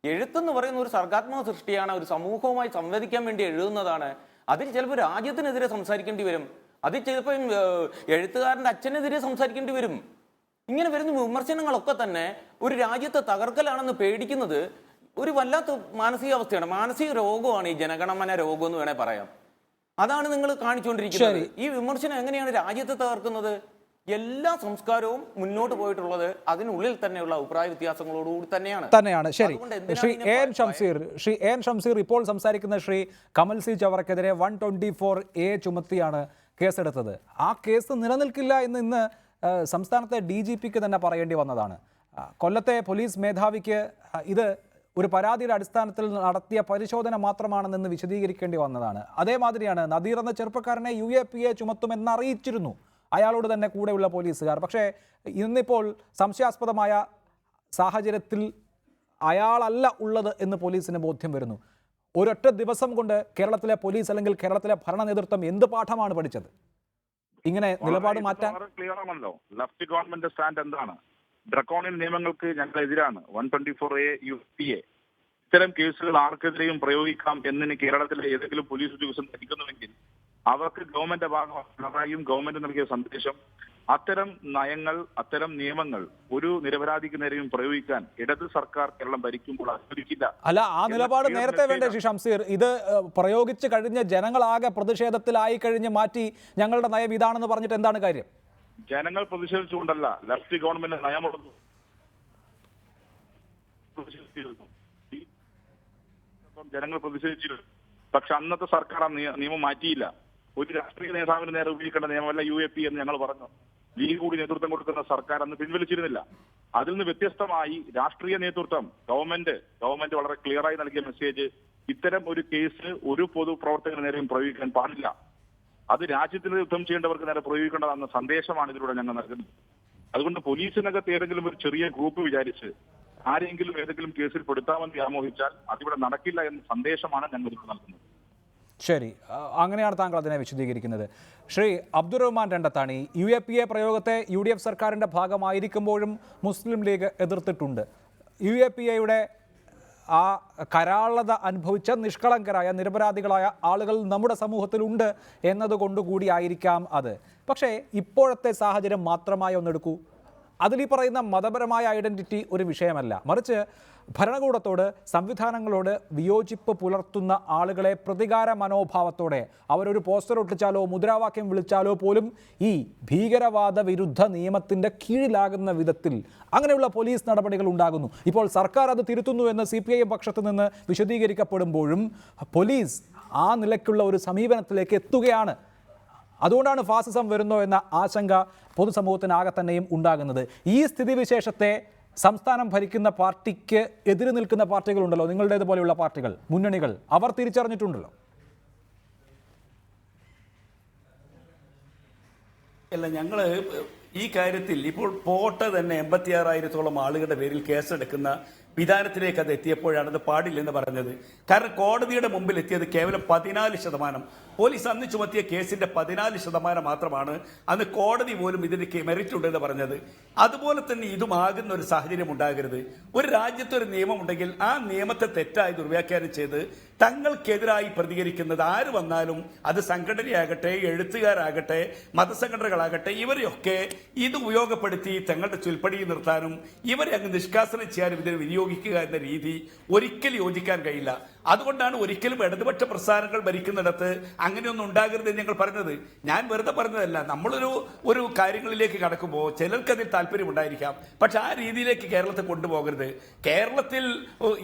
S13: എഴുത്തെന്ന് പറയുന്ന ഒരു സർഗാത്മക സൃഷ്ടിയാണ്, ഒരു സമൂഹവുമായി സംവദിക്കാൻ വേണ്ടി എഴുതുന്നതാണ്. അതിൽ ചിലപ്പോൾ രാജ്യത്തിനെതിരെ സംസാരിക്കേണ്ടി വരും, അതിൽ ചിലപ്പോൾ എഴുത്തുകാരൻ്റെ അച്ഛനെതിരെ സംസാരിക്കേണ്ടി വരും. ഇങ്ങനെ വരുന്ന വിമർശനങ്ങളൊക്കെ തന്നെ ഒരു രാജ്യത്തെ തകർക്കലാണെന്ന് പേടിക്കുന്നത് ഒരു വല്ലാത്ത മാനസികാവസ്ഥയാണ്. മാനസിക രോഗമാണ് ഈ ജനഗണമന രോഗം എന്ന് വേണേൽ പറയാം. അതാണ് നിങ്ങൾ കാണിച്ചുകൊണ്ടിരിക്കുന്നത്. ഈ വിമർശനം എങ്ങനെയാണ് രാജ്യത്തെ തകർക്കുന്നത്? എല്ലാ സംസ്കാരവും മുന്നോട്ട് പോയിട്ടുള്ളത് അതിനുള്ളിൽ തന്നെയുള്ള അഭിപ്രായ വ്യത്യാസങ്ങളോടുകൂടി തന്നെയാണ്. ശരി,
S1: ശ്രീ AN ഷംസീർ ഇപ്പോൾ സംസാരിക്കുന്ന ശ്രീ കമൽ C ചവറക്കെതിരെ 124A ചുമത്തിയാണ് കേസെടുത്തത്. ആ കേസ് നിലനിൽക്കില്ല എന്ന് ഇന്ന് സംസ്ഥാനത്തെ DGPക്ക് തന്നെ പറയേണ്ടി വന്നതാണ്. കൊല്ലത്തെ പോലീസ് മേധാവിക്ക് ഇത് ഒരു പരാതിയുടെ അടിസ്ഥാനത്തിൽ നടത്തിയ പരിശോധന മാത്രമാണെന്ന് വിശദീകരിക്കേണ്ടി വന്നതാണ്. അതേമാതിരിയാണ് നദീർ എന്ന ചെറുപ്പക്കാരനെ UAPA ചുമത്തുമെന്ന് അറിയിച്ചിരുന്നു അയാളോട് തന്നെ കൂടെയുള്ള പോലീസുകാർ. പക്ഷേ ഇന്നിപ്പോൾ സംശയാസ്പദമായ സാഹചര്യത്തിൽ അയാളല്ല ഉള്ളത് എന്ന് പോലീസിന് ബോധ്യം വരുന്നു. ഒരൊറ്റ ദിവസം കൊണ്ട് കേരളത്തിലെ പോലീസ് അല്ലെങ്കിൽ കേരളത്തിലെ ഭരണ നേതൃത്വം എന്ത് പാഠമാണ് പഠിച്ചത്? ഇങ്ങനെ നിലപാട് മാറ്റാൻ
S15: ക്ലിയർ ആണല്ലോ. ലെഫ്റ്റ് ഗവൺമെന്റ് സ്റ്റാൻഡ് എന്താണ്? ഡ്രക്കോണിയൻ നിയമങ്ങൾക്ക് ഞങ്ങൾ എതിരാണ്. 124A UAPA ഇത്തരം കേസുകൾ ആർക്കെതിരെയും പ്രയോഗിക്കാം എന്ന് കേരളത്തിലെ ഏതെങ്കിലും പോലീസ് ഉദ്യോഗസ്ഥൻ ധരിക്കുന്നുവെങ്കിൽ അവർക്ക് ഗവൺമെന്റ് ഭാഗമായും ഗവൺമെന്റ് നൽകിയ സന്ദേശം, അത്തരം നയങ്ങൾ, അത്തരം നിയമങ്ങൾ ഒരു നിരപരാധിക്ക് നേരെയും പ്രയോഗിക്കാൻ ഇടത് സർക്കാർ കേരളം ഭരിക്കുമ്പോൾ അനുവദിക്കില്ല.
S1: അല്ല, ആ നിലപാട് നേരത്തെ വേണ്ടേ ശ്രീ ഷംസീർ? ഇത് പ്രയോഗിച്ച് കഴിഞ്ഞ് ജനങ്ങളാകെ പ്രതിഷേധത്തിലായി കഴിഞ്ഞ് മാറ്റി ഞങ്ങളുടെ നയം ഇതാണെന്ന് പറഞ്ഞിട്ട് എന്താണ് കാര്യം?
S15: ജനങ്ങൾ പ്രതിഷേധിച്ചുകൊണ്ടല്ല, ലെഫ്റ്റ് ഗവൺമെന്റ് നയമുള്ളത് ജനങ്ങൾ പ്രതിഷേധിച്ചിരുന്നു. പക്ഷെ അന്നത്തെ സർക്കാർ ആ നിയമം മാറ്റിയില്ല. ഒരു രാഷ്ട്രീയ നേതാവിന് നേരെ ഉപയോഗിക്കേണ്ട നിയമമല്ല UAP എന്ന് ഞങ്ങൾ പറഞ്ഞു. ലീഗ് കൂടി നേതൃത്വം കൊടുക്കുന്ന സർക്കാർ അന്ന് പിൻവലിച്ചിരുന്നില്ല. അതിൽ നിന്ന് വ്യത്യസ്തമായി രാഷ്ട്രീയ നേതൃത്വം ഗവൺമെന്റ് വളരെ ക്ലിയറായി നൽകിയ മെസ്സേജ്, ഇത്തരം ഒരു കേസ് ഒരു പൊതുപ്രവർത്തകന് നേരെയും പ്രയോഗിക്കാൻ പാടില്ല. അത് രാജ്യത്തിന് യുദ്ധം ചെയ്യേണ്ടവർക്ക് നേരെ പ്രയോഗിക്കേണ്ടതെന്ന സന്ദേശമാണ് ഇതിലൂടെ ഞങ്ങൾ നൽകുന്നത്. അതുകൊണ്ട് പോലീസിനകത്ത് ഏതെങ്കിലും ഒരു ചെറിയ ഗ്രൂപ്പ് വിചാരിച്ച് ആരെങ്കിലും ഏതെങ്കിലും കേസിൽ പെടുത്താമെന്ന് വ്യാമോഹിച്ചാൽ അതിവിടെ നടക്കില്ല എന്ന സന്ദേശമാണ് ഞങ്ങൾ ഇതിലൂടെ നൽകുന്നത്.
S1: ശരി, അങ്ങനെയാണ് താങ്കൾ അതിനെ വിശദീകരിക്കുന്നത്. ശ്രീ അബ്ദുറഹ്മാൻ രണ്ടത്താണി, UAPA പ്രയോഗത്തെ UDF സർക്കാരിൻ്റെ ഭാഗമായിരിക്കുമ്പോഴും മുസ്ലിം ലീഗ് എതിർത്തിട്ടുണ്ട്. UAPAയുടെ ആ കരാളത അനുഭവിച്ച നിഷ്കളങ്കരായ നിരപരാധികളായ ആളുകൾ നമ്മുടെ സമൂഹത്തിലുണ്ട് എന്നതുകൊണ്ടുകൂടിയായിരിക്കാം അത്. പക്ഷേ ഇപ്പോഴത്തെ സാഹചര്യം മാത്രമായി ഒന്നെടുക്കൂ. അതിൽ ഈ പറയുന്ന മതപരമായ ഐഡൻറ്റിറ്റി ഒരു വിഷയമല്ല, മറിച്ച് ഭരണകൂടത്തോട് സംവിധാനങ്ങളോട് വിയോജിപ്പ് പുലർത്തുന്ന ആളുകളെ പ്രതികാര മനോഭാവത്തോടെ അവരൊരു പോസ്റ്റർ ഒട്ടിച്ചാലോ മുദ്രാവാക്യം വിളിച്ചാലോ പോലും ഈ ഭീകരവാദ വിരുദ്ധ നിയമത്തിൻ്റെ കീഴിലാകുന്ന വിധത്തിൽ അങ്ങനെയുള്ള പോലീസ് നടപടികൾ ഉണ്ടാകുന്നു. ഇപ്പോൾ സർക്കാർ അത് തിരുത്തുന്നു എന്ന് CPIM പക്ഷത്ത് നിന്ന് വിശദീകരിക്കപ്പെടുമ്പോഴും പോലീസ് ആ നിലയ്ക്കുള്ള ഒരു സമീപനത്തിലേക്ക് എത്തുകയാണ്. അതുകൊണ്ടാണ് ഫാസിസം വരുന്നോ എന്ന ആശങ്ക പൊതുസമൂഹത്തിനാകെ തന്നെയും ഉണ്ടാകുന്നത്. ഈ സ്ഥിതിവിശേഷത്തെ സംസ്ഥാനം ഭരിക്കുന്ന പാർട്ടിക്ക് എതിര് നിൽക്കുന്ന പാർട്ടികളുണ്ടല്ലോ, നിങ്ങളുടേതുപോലെയുള്ള പാർട്ടികൾ, മുന്നണികൾ, അവർ തിരിച്ചറിഞ്ഞിട്ടുണ്ടല്ലോ.
S14: അല്ല, ഞങ്ങൾ ഈ കാര്യത്തിൽ ഇപ്പോൾ പോട്ടെ തന്നെ 86,000-ഓളം ആളുകളുടെ പേരിൽ കേസെടുക്കുന്ന വിധാനത്തിലേക്ക് അത് എത്തിയപ്പോഴാണ് അത് പാടില്ലെന്ന് പറഞ്ഞത്. കാരണം കോടതിയുടെ മുമ്പിൽ എത്തിയത് കേവലം 14%. പോലീസ് അന്ന് ചുമത്തിയ കേസിന്റെ 14% മാത്രമാണ് അന്ന് കോടതി പോലും ഇതിന് മെറിറ്റ് ഉണ്ടെന്ന് പറഞ്ഞത്. അതുപോലെ തന്നെ ഇതുമാകുന്ന ഒരു സാഹചര്യം ഉണ്ടാകരുത്. ഒരു രാജ്യത്തൊരു നിയമം ഉണ്ടെങ്കിൽ ആ നിയമത്തെ തെറ്റായി ദുർവ്യാഖ്യാനം ചെയ്ത് തങ്ങൾക്കെതിരായി പ്രതികരിക്കുന്നത് ആര് വന്നാലും അത് സംഘടനയാകട്ടെ, എഴുത്തുകാരാകട്ടെ, മതസംഘടനകളാകട്ടെ, ഇവരെയൊക്കെ ഇത് ഉപയോഗപ്പെടുത്തി തങ്ങളുടെ ചുൽപ്പടിയിൽ നിർത്താനും ഇവരെ അങ്ങ് നിഷ്കാസനം ചെയ്യാനും ഇതിനെ വിനിയോഗിക്കുക എന്ന രീതി ഒരിക്കലും യോജിക്കാൻ കഴിയില്ല. അതുകൊണ്ടാണ് ഒരിക്കലും ഇടതുപക്ഷ പ്രസ്ഥാനങ്ങൾ ഭരിക്കുന്നിടത്ത് അങ്ങനെയൊന്നും ഉണ്ടാകരുതെന്ന് ഞങ്ങൾ പറഞ്ഞത്. ഞാൻ വെറുതെ പറഞ്ഞതല്ല. നമ്മളൊരു കാര്യങ്ങളിലേക്ക് കടക്കുമ്പോൾ ചിലർക്ക് അതിൽ താല്പര്യമുണ്ടായിരിക്കാം, പക്ഷെ ആ രീതിയിലേക്ക് കേരളത്തെ കൊണ്ടുപോകരുത്. കേരളത്തിൽ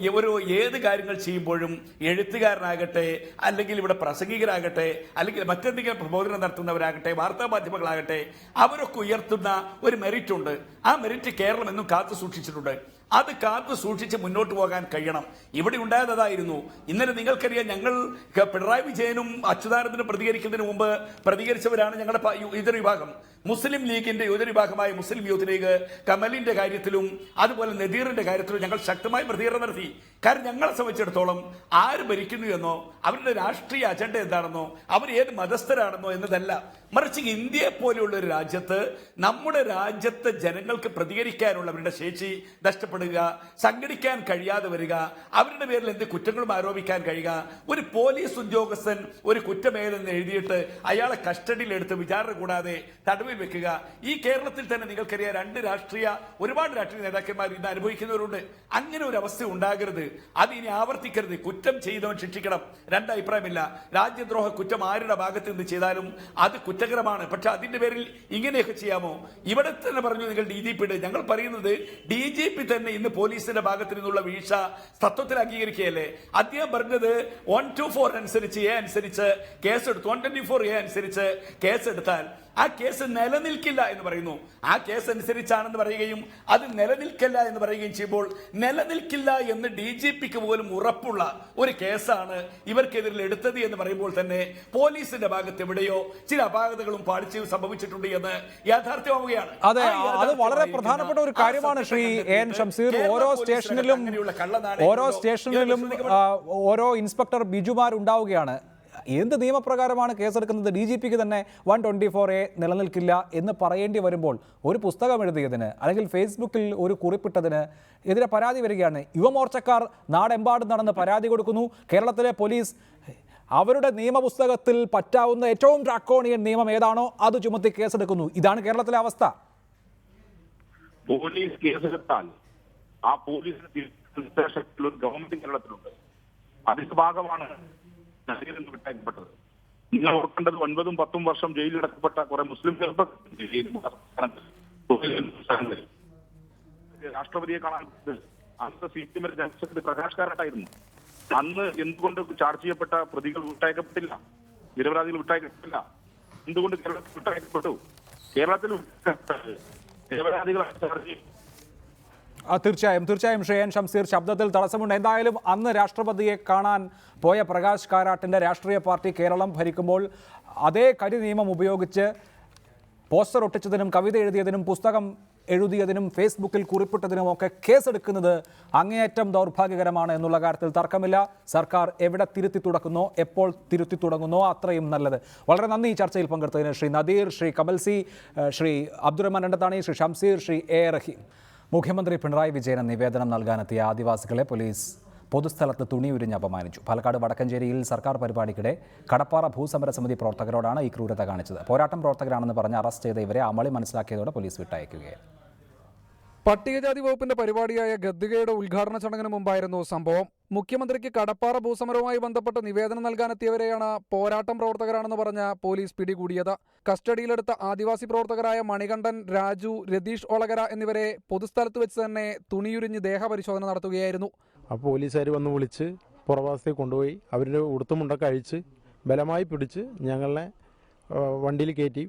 S14: ഏത് കാര്യങ്ങൾ ചെയ്യുമ്പോഴും എഴുത്തുകാരനാകട്ടെ, അല്ലെങ്കിൽ ഇവിടെ പ്രസംഗികരാകട്ടെ, അല്ലെങ്കിൽ മറ്റെന്തെങ്കിലും പ്രബോധനം നടത്തുന്നവരാകട്ടെ, വാർത്താ മാധ്യമങ്ങളാകട്ടെ, അവരൊക്കെ ഉയർത്തുന്ന ഒരു മെറിറ്റ് ഉണ്ട്. ആ മെറിറ്റ് കേരളം എന്നും കാത്തു സൂക്ഷിച്ചിട്ടുണ്ട്. അത് കാത്തു സൂക്ഷിച്ച് മുന്നോട്ട് പോകാൻ കഴിയണം. ഇവിടെ ഉണ്ടായതായിരുന്നു. ഇന്നലെ നിങ്ങൾക്കറിയാം, ഞങ്ങൾ പിണറായി വിജയനും അച്യുതാനന്ദനും പ്രതികരിക്കുന്നതിന് മുമ്പ് പ്രതികരിച്ചവരാണ് ഞങ്ങളുടെ യുവജന വിഭാഗം. മുസ്ലിം ലീഗിന്റെ യുവജന വിഭാഗമായ മുസ്ലിം യൂത്ത് ലീഗ് കമലിന്റെ കാര്യത്തിലും അതുപോലെ നദീറിന്റെ കാര്യത്തിലും ഞങ്ങൾ ശക്തമായി പ്രതികരണം നടത്തി. കാരണം ഞങ്ങളെ സംബന്ധിച്ചിടത്തോളം ആര് ഭരിക്കുന്നു എന്നോ അവരുടെ രാഷ്ട്രീയ അജണ്ട എന്താണെന്നോ അവർ ഏത് മതസ്ഥരാണെന്നോ എന്നതല്ല, മറിച്ച് ഇന്ത്യയെ പോലെയുള്ള ഒരു രാജ്യത്ത് നമ്മുടെ രാജ്യത്തെ ജനങ്ങൾക്ക് പ്രതികരിക്കാനുള്ളവരുടെ ശേഷി നഷ്ടപ്പെടുക, സംഘടിക്കാൻ കഴിയാതെ വരിക, അവരുടെ പേരിൽ എന്ത് കുറ്റങ്ങളും ആരോപിക്കാൻ കഴിയുക, ഒരു പോലീസ് ഉദ്യോഗസ്ഥൻ ഒരു കുറ്റമേതെന്ന് എഴുതിയിട്ട് അയാളെ കസ്റ്റഡിയിലെടുത്ത് വിചാരണ കൂടാതെ തടവിൽ വെക്കുക. ഈ കേരളത്തിൽ തന്നെ നിങ്ങൾക്കറിയാം ഒരുപാട് രാഷ്ട്രീയ നേതാക്കന്മാർ ഇന്ന് അനുഭവിക്കുന്നവരുണ്ട്. അങ്ങനെ ഒരു അവസ്ഥ ഉണ്ടാകരുത്. അത് ഇനി ആവർത്തിക്കരുത്. കുറ്റം ചെയ്തവൻ ശിക്ഷിക്കണം, രണ്ടഭിപ്രായമില്ല. രാജ്യദ്രോഹ കുറ്റം ആരുടെ ഭാഗത്ത് നിന്ന് ചെയ്താലും അത് കുറ്റകരമാണ്. പക്ഷെ അതിന്റെ പേരിൽ ഇങ്ങനെയൊക്കെ ചെയ്യാമോ? ഇവിടെ തന്നെ പറഞ്ഞു നിങ്ങൾ DGP. ഞങ്ങൾ പറയുന്നത് DGP തന്നെ ഇന്ന് പോലീസിന്റെ ഭാഗത്തു നിന്നുള്ള വീഴ്ച തത്വത്തിൽ അംഗീകരിക്കുകയല്ലേ. അദ്ദേഹം പറഞ്ഞത് 124 അനുസരിച്ച് അനുസരിച്ച് കേസെടുത്തു, 124A അനുസരിച്ച് കേസെടുത്താൽ ആ കേസ് നിലനിൽക്കില്ല എന്ന് പറയുന്നു. ആ കേസ് അനുസരിച്ചാണെന്ന് പറയുകയും അത് നിലനിൽക്കില്ല എന്ന് പറയുകയും ചെയ്യുമ്പോൾ നിലനിൽക്കില്ല എന്ന് DGPക്ക് പോലും ഉറപ്പുള്ള ഒരു കേസാണ് ഇവർക്കെതിരിൽ എടുത്തത് എന്ന് പറയുമ്പോൾ തന്നെ പോലീസിന്റെ ഭാഗത്ത് എവിടെയോ ചില അപാകതകളും പാളിച്ചയും സംഭവിച്ചിട്ടുണ്ട് എന്ന് യാഥാർത്ഥ്യമാവുകയാണ്.
S1: അതെ, അത് വളരെ പ്രധാനപ്പെട്ട ഒരു കാര്യമാണ് ശ്രീ AN ഷംസീർ. ഓരോ സ്റ്റേഷനിലും ഓരോ ഇൻസ്പെക്ടർ ബിജുമാരുണ്ടാവുകയാണ്. എന്ത് നിയമപ്രകാരമാണ് കേസെടുക്കുന്നത്? DGPക്ക് തന്നെ 124A നിലനിൽക്കില്ല എന്ന് പറയേണ്ടി വരുമ്പോൾ ഒരു പുസ്തകം എഴുതിയതിന് അല്ലെങ്കിൽ ഫേസ്ബുക്കിൽ ഒരു കുറിപ്പിട്ടതിന് എതിരെ പരാതി വരികയാണ്. യുവമോർച്ചക്കാർ നാടെമ്പാടും നടന്ന് പരാതി കൊടുക്കുന്നു. കേരളത്തിലെ പോലീസ് അവരുടെ നിയമപുസ്തകത്തിൽ പറ്റാവുന്ന ഏറ്റവും ഡ്രാക്കോണിയൻ നിയമം ഏതാണോ അത് ചുമത്തി കേസെടുക്കുന്നു. ഇതാണ് കേരളത്തിലെ അവസ്ഥ.
S15: പോലീസ് കേസെടുത്താൽ ആ പോലീസിന് ഒരു ഗവൺമെന്റ് കേരളത്തിലുണ്ട്. അതിന്റെ ഭാഗമാണ് വിട്ടയക്കപ്പെട്ടത്. നിങ്ങൾ ഓർക്കേണ്ടത് 9 ഉം 10 വർഷം ജയിലിലടക്കപ്പെട്ട കുറെ മുസ്ലിം രാഷ്ട്രപതിയെ കാണാൻ അന്നത്തെ CPM ജനറൽ സെക്രട്ടറി പ്രകാശ് കാരാട്ടായിരുന്നു. അന്ന് എന്തുകൊണ്ട് ചാർജ് ചെയ്യപ്പെട്ട പ്രതികൾ വിട്ടയക്കപ്പെട്ടില്ല, നിരപരാധികൾ വിട്ടയക്കപ്പെട്ടില്ല? എന്തുകൊണ്ട് കേരളത്തിൽ വിട്ടയക്കപ്പെട്ടു? കേരളത്തിൽ നിരപരാധികളെ ചാർജ് ചെയ്യും.
S1: തീർച്ചയായും ശ്രീ എൻ ഷംസീർ, ശബ്ദത്തിൽ തടസ്സമുണ്ട്. എന്തായാലും അന്ന് രാഷ്ട്രപതിയെ കാണാൻ പോയ പ്രകാശ് കാരാട്ടിൻ്റെ രാഷ്ട്രീയ പാർട്ടി കേരളം ഭരിക്കുമ്പോൾ അതേ കരി നിയമം ഉപയോഗിച്ച് പോസ്റ്റർ ഒട്ടിച്ചതിനും കവിത എഴുതിയതിനും പുസ്തകം എഴുതിയതിനും ഫേസ്ബുക്കിൽ കുറിപ്പിട്ടതിനുമൊക്കെ കേസെടുക്കുന്നത് അങ്ങേയറ്റം ദൗർഭാഗ്യകരമാണ് എന്നുള്ള കാര്യത്തിൽ തർക്കമില്ല. സർക്കാർ എവിടെ തിരുത്തി തുടക്കുന്നോ, എപ്പോൾ തിരുത്തി തുടങ്ങുന്നോ അത്രയും നല്ലത്. വളരെ നന്ദി ഈ ചർച്ചയിൽ പങ്കെടുത്തതിന് ശ്രീ നദീർ, ശ്രീ കമൽ സി, ശ്രീ അബ്ദുറഹ്മാൻ രണ്ടത്താണി, ശ്രീ ഷംസീർ, ശ്രീ എ റഹീം. മുഖ്യമന്ത്രി പിണറായി വിജയന് നിവേദനം നൽകാനെത്തിയ ആദിവാസികളെ പോലീസ് പൊതുസ്ഥലത്ത് തുണിയുരിഞ്ഞ് അപമാനിച്ചു. പാലക്കാട് വടക്കഞ്ചേരിയിൽ സർക്കാർ പരിപാടിക്കിടെ കടപ്പാറ ഭൂസമര സമിതി പ്രവർത്തകരോടാണ് ഈ ക്രൂരത കാണിച്ചത്. പോരാട്ടം പ്രവർത്തകരാണെന്ന് പറഞ്ഞ് അറസ്റ്റ് ചെയ്ത ഇവരെ അമളി മനസ്സിലാക്കിയതോടെ പോലീസ് വിട്ടയക്കുകയായിരുന്നു.
S16: പട്ടികജാതി വകുപ്പിന്റെ പരിപാടിയായ ഗദ്ദികയുടെ ഉദ്ഘാടന ചടങ്ങിന് മുമ്പായിരുന്നു സംഭവം. മുഖ്യമന്ത്രിക്ക് കടപ്പാറ ഭൂസമരവുമായി ബന്ധപ്പെട്ട് നിവേദനം നൽകാനെത്തിയവരെയാണ് പോരാട്ടം പ്രവർത്തകരാണെന്ന് പറഞ്ഞ് പോലീസ് പിടികൂടിയത്. കസ്റ്റഡിയിലെടുത്ത ആദിവാസി പ്രവർത്തകരായ മണികണ്ഠൻ, രാജു, രതീഷ് ഒളകര എന്നിവരെ പൊതുസ്ഥലത്ത് വെച്ച് തന്നെ തുണിയുരിഞ്ഞ് ദേഹപരിശോധന നടത്തുകയായിരുന്നു.
S17: അപ്പോൾ പോലീസുകാർ വന്ന് വിളിച്ച് പുറവാസത്തെ കൊണ്ടുപോയി അവരുടെ ഉടുത്തുമുണ്ടൊക്കെ അഴിച്ച് ബലമായി പിടിച്ച് ഞങ്ങളെ വണ്ടിയിൽ കയറ്റി.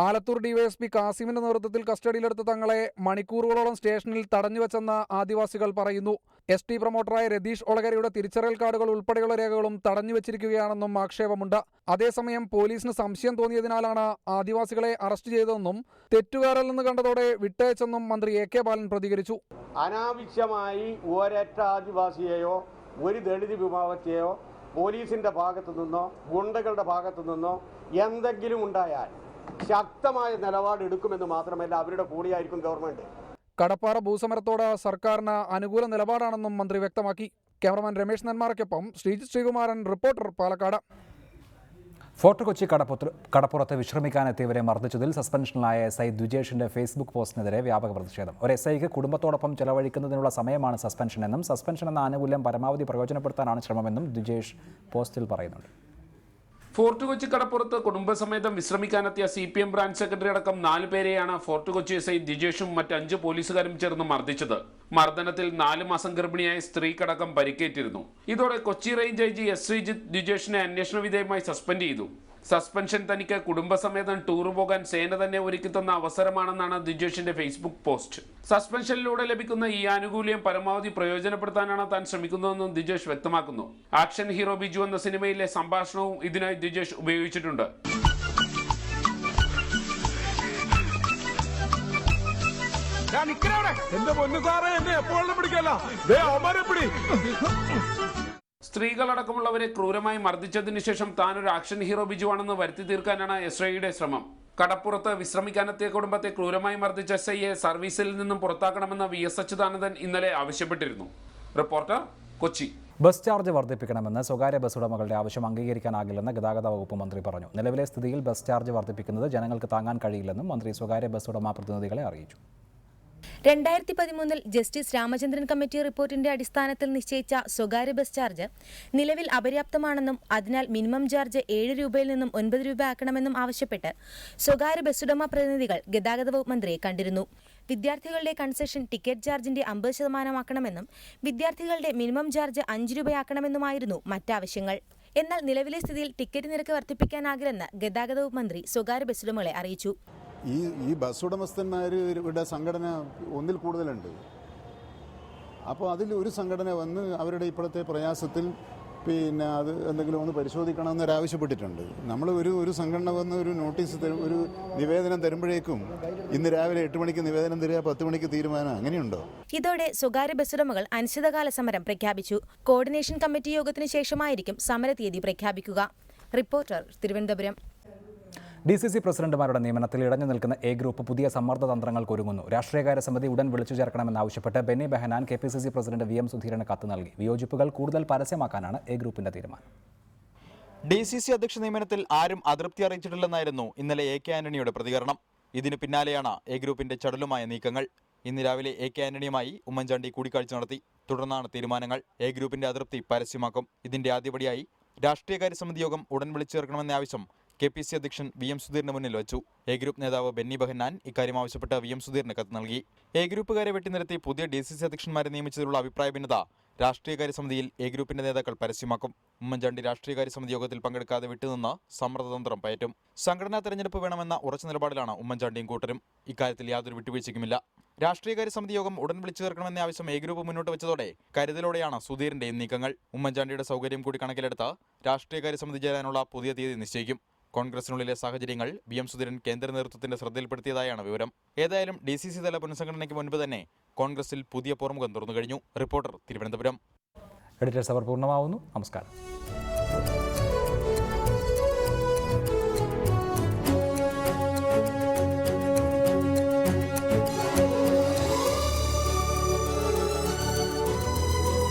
S16: ആലത്തൂർ ഡിവൈഎസ്പി കാസിമിന്റെ നേതൃത്വത്തിൽ കസ്റ്റഡിയിലെടുത്ത തങ്ങളെ മണിക്കൂറുകളോളം സ്റ്റേഷനിൽ തടഞ്ഞുവെച്ചെന്ന് ആദിവാസികൾ പറയുന്നു. ST പ്രൊമോട്ടറായ രതീഷ് ഒളകരയുടെ തിരിച്ചറിയൽ കാർഡുകൾ ഉൾപ്പെടെയുള്ള രേഖകളും തടഞ്ഞുവെച്ചിരിക്കുകയാണെന്നും ആക്ഷേപമുണ്ട്. അതേസമയം പോലീസിന് സംശയം തോന്നിയതിനാലാണ് ആദിവാസികളെ അറസ്റ്റ് ചെയ്തതെന്നും തെറ്റുകാരല്ലെന്ന് കണ്ടതോടെ വിട്ടയച്ചെന്നും മന്ത്രി AK ബാലൻ പ്രതികരിച്ചു.
S18: അനാവശ്യമായി ഒരൊറ്റ ആദിവാസിയെയോ ഒരു ദളിത് വിഭാഗത്തെയോ പോലീസിന്റെ ഭാഗത്തു നിന്നോ ഗുണ്ടകളുടെ ഭാഗത്തു നിന്നോ എന്തെങ്കിലും ഉണ്ടായാൽ ശക്തമായ നിലപാടെടുക്കുമെന്ന് മാത്രമല്ല അവരുടെ കൂടെയായിരിക്കും ഗവൺമെന്റ്.
S16: കടപ്പാറ ഭൂസമരത്തോട് സർക്കാരിന് അനുകൂല നിലപാടാണെന്നും മന്ത്രി വ്യക്തമാക്കി. ക്യാമറമാൻ രമേശ് നെന്മാറയ്ക്കൊപ്പം ശ്രീജിത് ശ്രീകുമാരൻ, റിപ്പോർട്ടർ, പാലക്കാട്.
S1: ഫോർട്ട് കൊച്ചി കടപ്പുറത്ത് വിശ്രമിക്കാനെത്തിയവരെ മർദ്ദിച്ചതിൽ സസ്പെൻഷനിലായ SI ദ്വിജേഷിന്റെ ഫേസ്ബുക്ക് പോസ്റ്റിനെതിരെ വ്യാപക പ്രതിഷേധം. ഒരു SIക്ക് കുടുംബത്തോടൊപ്പം ചെലവഴിക്കുന്നതിനുള്ള സമയമാണ് സസ്പെൻഷൻ എന്നും സസ്പെൻഷൻ എന്ന ആനുകൂല്യം പരമാവധി പ്രയോജനപ്പെടുത്താനാണ് ശ്രമമെന്നും ദ്വിജേഷ് പോസ്റ്റിൽ പറയുന്നുണ്ട്.
S19: ഫോർട്ട് കൊച്ചി കടപ്പുറത്ത് കുടുംബസമേതം വിശ്രമിക്കാനെത്തിയ CPM ബ്രാഞ്ച് സെക്രട്ടറി അടക്കം 4 പേരെയാണ് ഫോർട്ട് കൊച്ചി SI ദ്വിജേഷും മറ്റ് 5 പോലീസുകാരും ചേർന്ന് മർദ്ദിച്ചത്. മർദ്ദനത്തിൽ 4 മാസം ഗർഭിണിയായ സ്ത്രീക്കടക്കം പരിക്കേറ്റിരുന്നു. ഇതോടെ Kochi range IG S Sreejith ദ്വിജേഷിനെ അന്വേഷണ വിധേയമായി സസ്പെൻഡ് ചെയ്തു. സസ്പെൻഷൻ തനിക്ക് കുടുംബസമേതം ടൂർ പോകാൻ സേന തന്നെ ഒരുക്കിത്തന്ന അവസരമാണെന്നാണ് ദ്വിജേഷിന്റെ ഫേസ്ബുക്ക് പോസ്റ്റ്. സസ്പെൻഷനിലൂടെ ലഭിക്കുന്ന ഈ ആനുകൂല്യം പരമാവധി പ്രയോജനപ്പെടുത്താനാണ് താൻ ശ്രമിക്കുന്നതെന്നും ദ്വിജേഷ് വ്യക്തമാക്കുന്നു. ആക്ഷൻ ഹീറോ ബിജു എന്ന സിനിമയിലെ സംഭാഷണവും ഇതിനായി ദ്വിജേഷ് ഉപയോഗിച്ചിട്ടുണ്ട്. സ്ത്രീകളടക്കമുള്ളവരെ ക്രൂരമായി മർദ്ദിച്ചതിനു ശേഷം താൻ ഒരു ആക്ഷൻ ഹീറോ ബിജുവാണെന്ന് വരുത്തി തീർക്കാനാണ് SIയുടെ ശ്രമം. കടപ്പുറത്ത് വിശ്രമിക്കാനെത്തിയ കുടുംബത്തെ ക്രൂരമായി മർദ്ദിച്ച SIയെ സർവീസിൽ നിന്നും പുറത്താക്കണമെന്ന് VS അച്യുതാനന്ദൻ ഇന്നലെ ആവശ്യപ്പെട്ടിരുന്നു. റിപ്പോർട്ടർ, കൊച്ചി.
S1: ബസ് ചാർജ് വർദ്ധിപ്പിക്കണമെന്ന് സ്വകാര്യ ബസ് ഉടമകളുടെ ആവശ്യം അംഗീകരിക്കാനാകില്ലെന്ന് ഗതാഗത വകുപ്പ് മന്ത്രി പറഞ്ഞു. നിലവിലെ സ്ഥിതിയിൽ ബസ് ചാർജ് വർദ്ധിപ്പിക്കുന്നത് ജനങ്ങൾക്ക് താങ്ങാൻ കഴിയില്ലെന്നും മന്ത്രി സ്വകാര്യ ബസ് ഉടമ പ്രതിനിധികളെ അറിയിച്ചു.
S20: 2013 ജസ്റ്റിസ് രാമചന്ദ്രൻ കമ്മിറ്റി റിപ്പോർട്ടിന്റെ അടിസ്ഥാനത്തിൽ നിശ്ചയിച്ച സ്വകാര്യ ബസ് ചാർജ് നിലവിൽ അപര്യാപ്തമാണെന്നും അതിനാൽ മിനിമം ചാർജ് 7 രൂപയിൽ നിന്നും 9 രൂപ ആക്കണമെന്നും ആവശ്യപ്പെട്ട് സ്വകാര്യ ബസ് ഉടമ പ്രതിനിധികൾ ഗതാഗത വകുപ്പ് മന്ത്രിയെ കണ്ടിരുന്നു. വിദ്യാർത്ഥികളുടെ കൺസെഷൻ ടിക്കറ്റ് ചാർജിന്റെ 50% ആക്കണമെന്നും വിദ്യാർത്ഥികളുടെ മിനിമം ചാർജ് 5 രൂപയാക്കണമെന്നുമായിരുന്നു മറ്റാവശ്യങ്ങൾ. എന്നാൽ നിലവിലെ സ്ഥിതിയിൽ ടിക്കറ്റ് നിരക്ക് വർദ്ധിപ്പിക്കാനാകില്ലെന്ന് ഗതാഗത വകുപ്പ് മന്ത്രി സ്വകാര്യ ബസ് ഉടമകളെ അറിയിച്ചു.
S21: ഈ ബസ് ഉടമസ്ഥന്മാരുടെ സംഘടന ഒന്നിൽ കൂടുതലുണ്ട്. അപ്പോൾ അതിൽ ഒരു സംഘടന വന്ന് അവരുടെ ഇപ്പോഴത്തെ പ്രയാസത്തിൽ അത് എന്തെങ്കിലും ഒന്ന് പരിശോധിക്കണമെന്ന് ആവശ്യപ്പെട്ടിട്ടുണ്ട്. നമ്മൾ ഒരു സംഘടന വന്ന് ഒരു നോട്ടീസ് ഒരു നിവേദനം തരുമ്പോഴേക്കും ഇന്ന് രാവിലെ 8 മണിക്ക് നിവേദനം തരിക, 10 മണിക്ക് തീരുമാനം, അങ്ങനെയുണ്ടോ?
S20: ഇതോടെ സ്വകാര്യ ബസ് ഉടമകൾ അനിശ്ചിതകാല സമരം പ്രഖ്യാപിച്ചു. കോർഡിനേഷൻ കമ്മിറ്റി യോഗത്തിന് ശേഷമായിരിക്കും സമരതീയതി പ്രഖ്യാപിക്കുക. റിപ്പോർട്ടർ, തിരുവനന്തപുരം.
S1: DCC പ്രസിഡന്റുമാരുടെ നിയമനത്തിൽ ഇടഞ്ഞു നിൽക്കുന്ന A ഗ്രൂപ്പ് പുതിയ സമ്മർദ്ദ തന്ത്രങ്ങൾക്ക് ഒരുങ്ങുന്നു. രാഷ്ട്രീയകാര്യ സമിതി ഉടൻ വിളിച്ചു ചേർക്കണമെന്നാവശ്യപ്പെട്ട് Benny Behanan KPCC president VM സുധീരന് കത്ത് നൽകി. വിയോജിപ്പുകൾ കൂടുതൽ പരസ്യമാക്കാനാണ് A ഗ്രൂപ്പിന്റെ തീരുമാനം.
S22: DCC അധ്യക്ഷ നിയമനത്തിൽ ആരും അതൃപ്തി അറിയിച്ചിട്ടില്ലെന്നായിരുന്നു ഇന്നലെ AK ആന്റണിയുടെ പ്രതികരണം. ഇതിനു പിന്നാലെയാണ് A ഗ്രൂപ്പിന്റെ ചടലുമായ നീക്കങ്ങൾ. ഇന്ന് രാവിലെ AK ആന്റണിയുമായി ഉമ്മൻചാണ്ടി കൂടിക്കാഴ്ച നടത്തി. തുടർന്നാണ് തീരുമാനങ്ങൾ. A ഗ്രൂപ്പിന്റെ അതൃപ്തി പരസ്യമാക്കും. ഇതിന്റെ ആദ്യപടിയായി രാഷ്ട്രീയകാര്യ സമിതി യോഗം ഉടൻ വിളിച്ചു ചേർക്കണമെന്ന ആവശ്യം KPC അധ്യക്ഷൻ VM സുധീറിന് മുന്നിൽ വച്ചു. എ ഗ്രൂപ്പ് നേതാവ് ബെന്നി ബെഹന്നാൻ ഇക്കാര്യം ആവശ്യപ്പെട്ട് VM സുധീറിന് കത്ത് നൽകി. എ ഗ്രൂപ്പുകാരെ വെട്ടിനിരത്തി പുതിയ DCC അധ്യക്ഷന്മാരെ നിയമിച്ചതിലുള്ള അഭിപ്രായ ഭിന്നത രാഷ്ട്രീയകാര്യ സമിതിയിൽ എ ഗ്രൂപ്പിന്റെ നേതാക്കൾ പരസ്യമാക്കും. ഉമ്മൻചാണ്ടി രാഷ്ട്രീയകാര്യ സമിതി യോഗത്തിൽ പങ്കെടുക്കാതെ വിട്ടുനിന്ന് സമ്മർദ്ദതന്ത്രം പയറ്റും. സംഘടനാ തെരഞ്ഞെടുപ്പ് വേണമെന്ന ഉറച്ച നിലപാടിലാണ് ഉമ്മൻചാണ്ടിയും കൂട്ടരും. ഇക്കാര്യത്തിൽ യാതൊരു വിട്ടുവീഴ്ചയ്ക്കുമില്ല. രാഷ്ട്രീയകാര്യ സമിതി യോഗം ഉടൻ വിളിച്ചു ചേർക്കണമെന്ന ആവശ്യം എ ഗ്രൂപ്പ് മുന്നോട്ട് വെച്ചതോടെ കരുതലോടെയാണ് സുധീറിന്റെയും നീക്കങ്ങൾ. ഉമ്മൻചാണ്ടിയുടെ സൗകര്യം കൂടി കണക്കിലെടുത്ത് രാഷ്ട്രീയകാര്യ സമിതി ചേരാനുള്ള പുതിയ തീയതി നിശ്ചയിക്കും. കോൺഗ്രസിനുള്ളിലെ സാഹചര്യങ്ങൾ VM സുധീരൻ കേന്ദ്ര നേതൃത്വത്തിന്റെ ശ്രദ്ധയിൽപ്പെടുത്തിയതായാണ് വിവരം. ഏതായാലും DCC തല പുനഃസംഘടനയ്ക്ക് മുൻപ് തന്നെ കോൺഗ്രസിൽ പുതിയ പോർമുഖം തുറന്നു കഴിഞ്ഞു. റിപ്പോർട്ടർ, തിരുവനന്തപുരം.
S1: എഡിറ്റേഴ്സ് അവർ പൂർണ്ണമാവുന്നു. നമസ്കാരം.